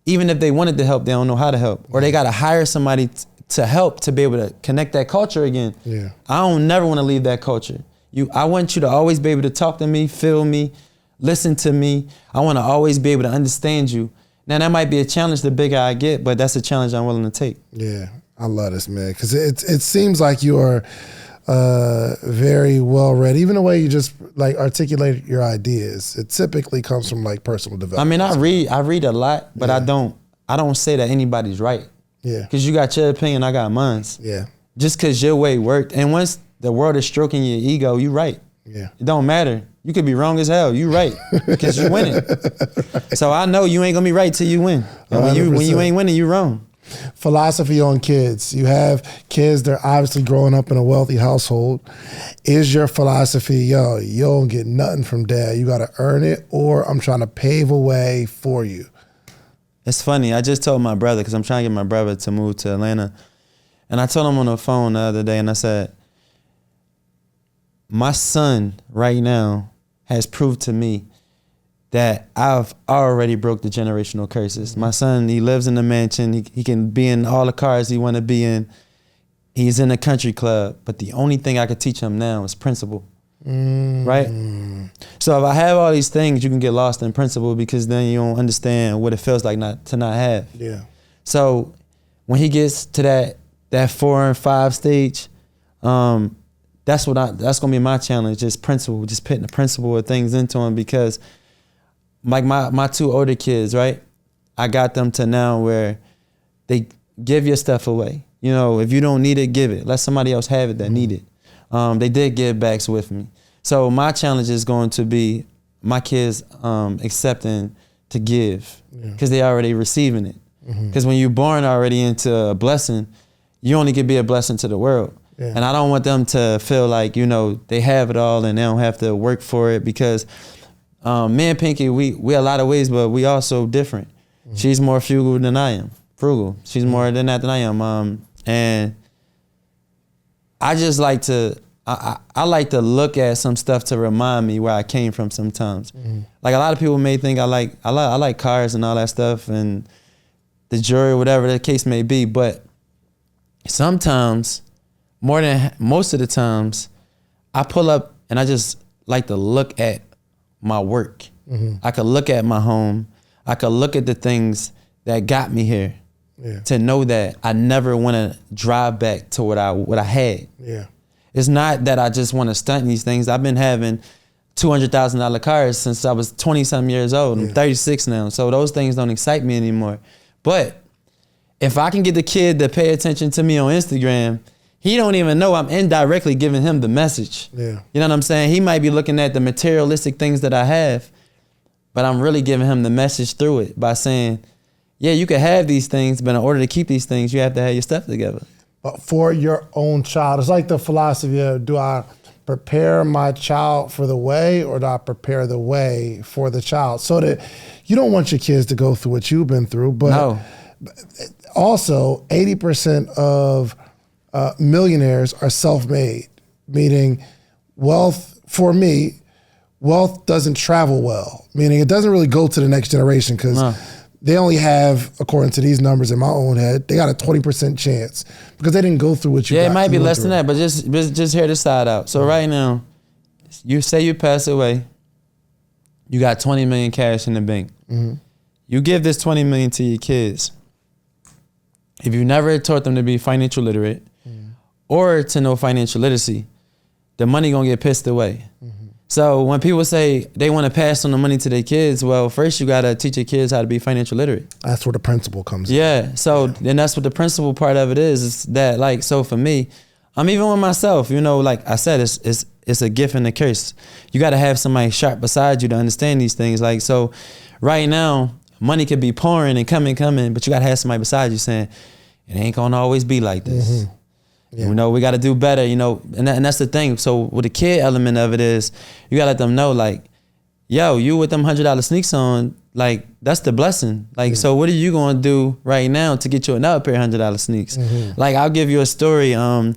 Even if they wanted to help, they don't know how to help. Or they got to hire somebody to help to be able to connect that culture again. Yeah. I don't never want to leave that culture. I want you to always be able to talk to me, feel me, listen to me. I want to always be able to understand you. Now that might be a challenge the bigger I get, but that's a challenge I'm willing to take. Yeah, I love this, man, because it seems like you are very well read. Even the way you just like articulate your ideas, it typically comes from like personal development. I mean, I read a lot, but I don't say that anybody's right. Yeah. Because you got your opinion, I got mine. Yeah. Just because your way worked. And once the world is stroking your ego, you right. Yeah. It don't matter. You could be wrong as hell. You right because you winning. So I know you ain't gonna be right till you win. And when you ain't winning, you wrong. Philosophy on kids. You have kids, they're obviously growing up in a wealthy household. Is your philosophy, yo, you don't get nothing from dad. You got to earn it, or I'm trying to pave a way for you? It's funny. I just told my brother, because I'm trying to get my brother to move to Atlanta. And I told him on the phone the other day, and I said, my son right now has proved to me that I've already broke the generational curses. My son, he lives in a mansion. He can be in all the cars he want to be in. He's in a country club. But the only thing I could teach him now is principle, right? So if I have all these things, you can get lost in principle because then you don't understand what it feels like not to not have. Yeah. So when he gets to that 4 and 5 stage, that's gonna be my challenge, just principle, just putting the principle of things into him, because like my 2 older kids, right? I got them to now where they give your stuff away. You know, if you don't need it, give it. Let somebody else have it that need it. They did give backs with me. So my challenge is going to be my kids accepting to give, because they already receiving it. Because when you're born already into a blessing, you only can be a blessing to the world. Yeah. And I don't want them to feel like, you know, they have it all and they don't have to work for it, because me and Pinky, we a lot of ways, but we also different. She's more frugal than I am. She's more than that than I am. And I just like to, I like to look at some stuff to remind me where I came from sometimes. Like a lot of people may think I like cars and all that stuff and the jewelry, whatever the case may be, but sometimes, more than most of the times, I pull up and I just like to look at my work. I could look at my home. I could look at the things that got me here, to know that I never want to drive back to what I had. Yeah. It's not that I just want to stunt these things. I've been having $200,000 cars since I was 20-something years old. I'm 36 now, so those things don't excite me anymore. But if I can get the kid to pay attention to me on Instagram, he don't even know I'm indirectly giving him the message. Yeah. You know what I'm saying? He might be looking at the materialistic things that I have, but I'm really giving him the message through it by saying, yeah, you can have these things, but in order to keep these things, you have to have your stuff together. But for your own child, it's like the philosophy of, do I prepare my child for the way, or do I prepare the way for the child? So that you don't want your kids to go through what you've been through, but no. Also 80% of millionaires are self-made, meaning wealth, for me, wealth doesn't travel well, meaning it doesn't really go to the next generation, because they only have, according to these numbers in my own head, they got a 20% chance because they didn't go through what you got. Yeah, it might be less than that, but just hear this side out. So right now, you say you pass away, you got 20 million cash in the bank. You give this 20 million to your kids. If you never taught them to be financial literate or to know financial literacy, the money gonna get pissed away. So when people say they want to pass on the money to their kids, well, first you gotta teach your kids how to be financial literate. That's where the principle comes in. Yeah, so then that's what the principle part of it is that, like, so for me, I'm even with myself, you know, like I said, it's a gift and a curse. You gotta have somebody sharp beside you to understand these things. Like, so right now, money could be pouring and coming, but you gotta have somebody beside you saying, it ain't gonna always be like this. You know, we gotta do better, you know, and that's the thing. So with the kid element of it is, you gotta let them know, like, yo, you with them $100 sneaks on, like, that's the blessing. Like, so what are you gonna do right now to get you another pair of $100 sneaks? Like, I'll give you a story. My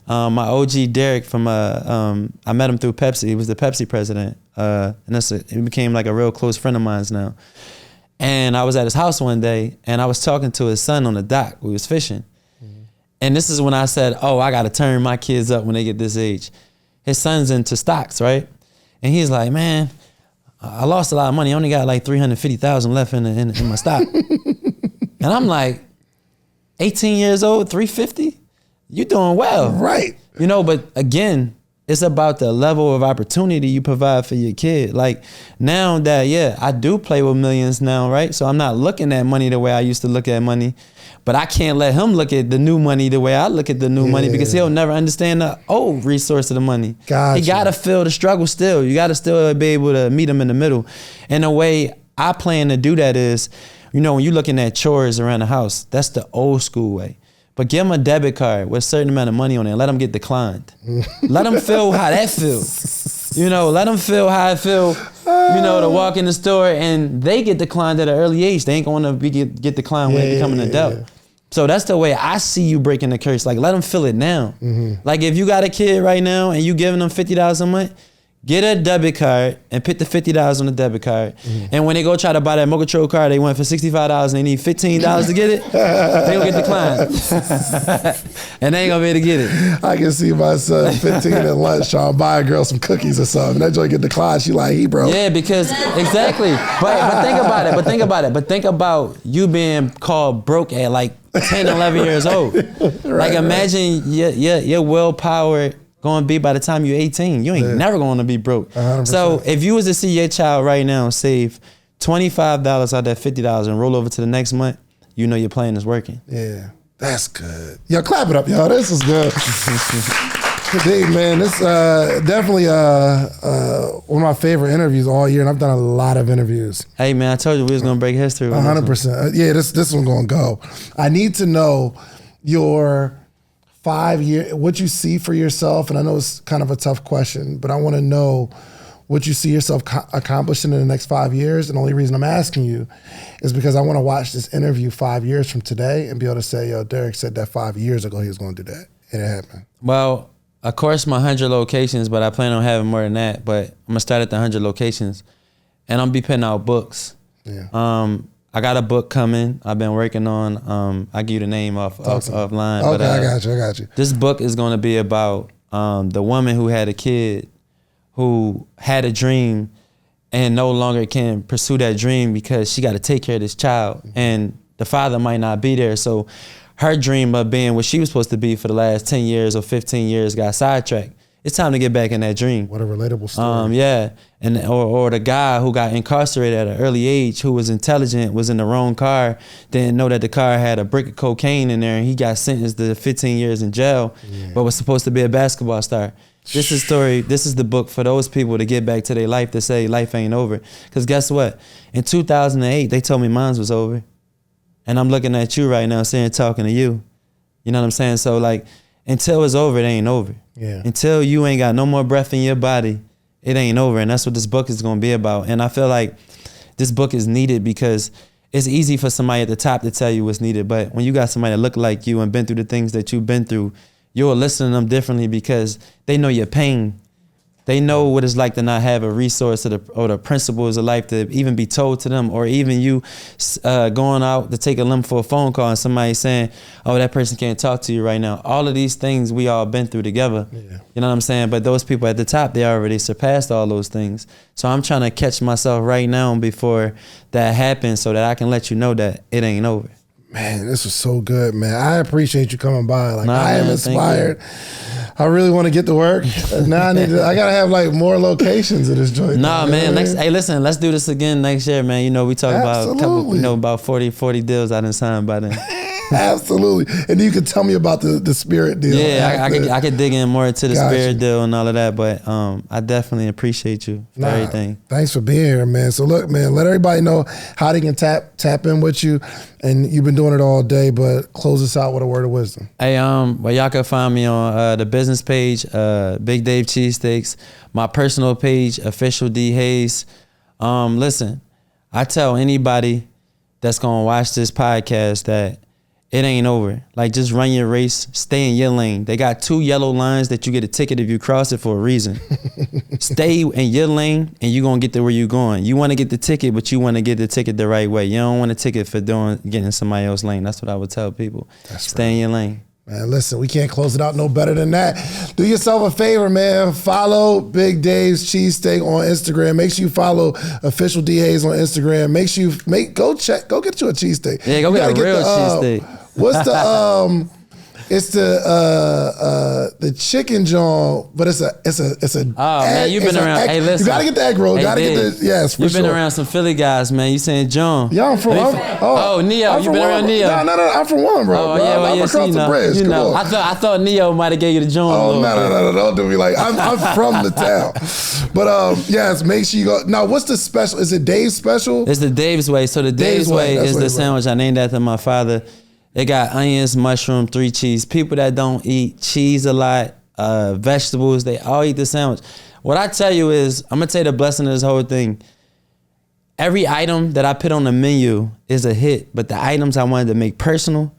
OG Derrick from I met him through Pepsi. He was the Pepsi president, and he became like a real close friend of mine now. And I was at his house one day, and I was talking to his son on the dock. We was fishing. And this is when I said, oh, I got to turn my kids up when they get this age. His son's into stocks, right? And he's like, man, I lost a lot of money. I only got like $350,000 left in my stock. And I'm like, 18 years old, 350? You doing well. Right. You know, but again, It's about the level of opportunity you provide for your kid. Like now that, yeah, I do play with millions now, right? So I'm not looking at money the way I used to look at money, but I can't let him look at the new money the way I look at the new money, because he'll never understand the old resource of the money. Gotcha. He gotta feel the struggle still. You gotta still be able to meet him in the middle. And the way I plan to do that is, you know, when you're looking at chores around the house, that's the old school way. But give them a debit card with a certain amount of money on it and let them get declined. Let them feel how that feels. You know, let them feel how it feel, you know, to walk in the store and they get declined at an early age. They ain't going to get declined when they become an adult. Yeah. So that's the way I see you breaking the curse. Like, let them feel it now. Like, if you got a kid right now and you giving them $50 a month, get a debit card and put the $50 on the debit card. And when they go try to buy that Mocha Control card, they went for $65 and they need $15 to get it, they gonna get declined. And they ain't gonna be able to get it. I can see my son 15 at lunch trying to buy a girl some cookies or something. That joint get declined. She like, he bro. Yeah, because exactly. But think about it. But think about you being called broke at like 10, 11 years old. Like imagine your willpower going to be by the time you're 18. You ain't never going to be broke. 100%. So if you was to see your child right now save $25 out of that $50 and roll over to the next month, you know your plan is working. Yeah, that's good. Yo, clap it up, y'all. This is good. Hey, man, this definitely one of my favorite interviews all year, and I've done a lot of interviews. Hey, man, I told you we was going to break history. 100%. Yeah, this one's going to go. I need to know your 5 year, what you see for yourself, and I know it's kind of a tough question, but I want to know what you see yourself accomplishing in the next 5 years. And the only reason I'm asking you is because I want to watch this interview 5 years from today and be able to say, yo, Derrick said that 5 years ago he was going to do that, and it happened. Well, of course, my 100 locations, but I plan on having more than that. But I'm going to start at the 100 locations, and I'm going to be putting out books. Yeah. I got a book coming. I've been working on. I'll give you the name offline. Okay, but, I got you. This book is going to be about the woman who had a kid, who had a dream, and no longer can pursue that dream because she got to take care of this child, and the father might not be there. So her dream of being what she was supposed to be for the last 10 years or 15 years got sidetracked. It's time to get back in that dream. What a relatable story. Yeah, and or the guy who got incarcerated at an early age, who was intelligent, was in the wrong car, didn't know that the car had a brick of cocaine in there, and he got sentenced to 15 years in jail, but was supposed to be a basketball star. This is story. This is the book for those people to get back to their life, to say life ain't over. Because guess what? In 2008, they told me mine was over, and I'm looking at you right now, sitting talking to you. You know what I'm saying? So like, until it's over, it ain't over. Yeah. Until you ain't got no more breath in your body, it ain't over. And that's what this book is going to be about. And I feel like this book is needed because it's easy for somebody at the top to tell you what's needed. But when you got somebody that look like you and been through the things that you've been through, you'll listen to them differently because they know your pain. They know what it's like to not have a resource or the principles of life to even be told to them, or even you going out to take a limb for a phone call and somebody saying, oh, that person can't talk to you right now. All of these things we all been through together. Yeah. You know what I'm saying? But those people at the top, they already surpassed all those things. So I'm trying to catch myself right now before that happens so that I can let you know that it ain't over. Man, this was so good, man. I appreciate you coming by. Like, I am inspired. I really want to get to work. Now I gotta have like more locations of this joint. Nah, man. Hey, listen, let's do this again next year, man. You know, we talk about a couple, about 40 deals I done signed by then. Absolutely. And you can tell me about the spirit deal. Yeah, I could dig in more into the spirit deal and all of that, but I definitely appreciate you for everything. Thanks for being here, man. So look, man, let everybody know how they can tap in with you. And you've been doing it all day, but close us out with a word of wisdom. Hey, well, y'all can find me on the business page, Big Dave Cheesesteaks, my personal page, Official D Hayes. Listen, I tell anybody that's gonna watch this podcast that it ain't over. Like, just run your race, stay in your lane. They got 2 yellow lines that you get a ticket if you cross it for a reason. Stay in your lane and you're gonna get to where you're going. You wanna get the ticket, but you wanna get the ticket the right way. You don't want a ticket for getting in somebody else's lane. That's what I would tell people. Stay in your lane. Man, listen, we can't close it out no better than that. Do yourself a favor, man. Follow Big Dave's Cheesesteak on Instagram. Make sure you follow Official D Hayes on Instagram. Make sure go get you a cheesesteak. Yeah, go get a real cheesesteak. What's the It's the chicken joint, but it's a. Oh man, you've been around. Hey, listen, you gotta get the egg roll. Hey, Gotta get the yes. For You've been sure. around some Philly guys, man. You saying John? Yeah, I'm from. Neo. You been around Neo? No. I'm from Warren, bro. Oh yeah, well, I'm across the bridge. You Come know, on. I thought Neo might have gave you the John. Oh no! Don't do me like I'm from the town. But yes, make sure you go. Now, what's the special? Is it Dave's special? It's the Dave's Way. So the Dave's Way is the sandwich I named after my father. It got onions, mushroom, 3 cheese. People that don't eat cheese a lot, vegetables, they all eat the sandwich. What I tell you is, I'm gonna tell you the blessing of this whole thing. Every item that I put on the menu is a hit, but the items I wanted to make personal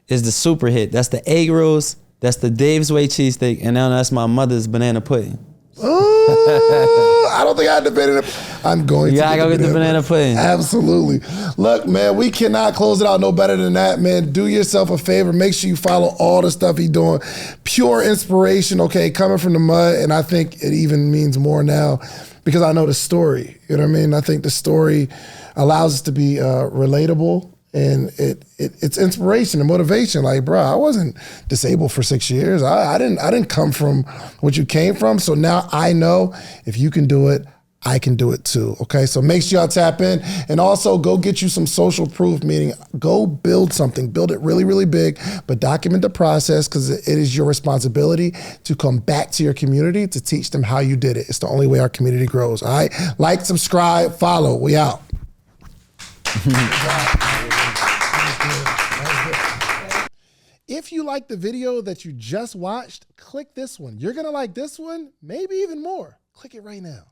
is the super hit. That's the egg rolls, that's the Dave's Way cheesesteak, and now that's my mother's banana pudding. Ooh, I don't think I had the banana. I'm going to. You gotta go get the banana pudding. Absolutely. Look, man, we cannot close it out no better than that, man. Do yourself a favor. Make sure you follow all the stuff he's doing. Pure inspiration, okay, coming from the mud, and I think it even means more now because I know the story. You know what I mean? I think the story allows us to be relatable. And it's inspiration and motivation. Like, bro, I wasn't disabled for 6 years. I didn't come from what you came from. So now I know if you can do it, I can do it too. Okay, so make sure y'all tap in, and also go get you some social proof. Meaning, go build something, build it really, really big, but document the process because it is your responsibility to come back to your community to teach them how you did it. It's the only way our community grows. All right, like, subscribe, follow. We out. If you like the video that you just watched, click this one. You're gonna like this one, maybe even more. Click it right now.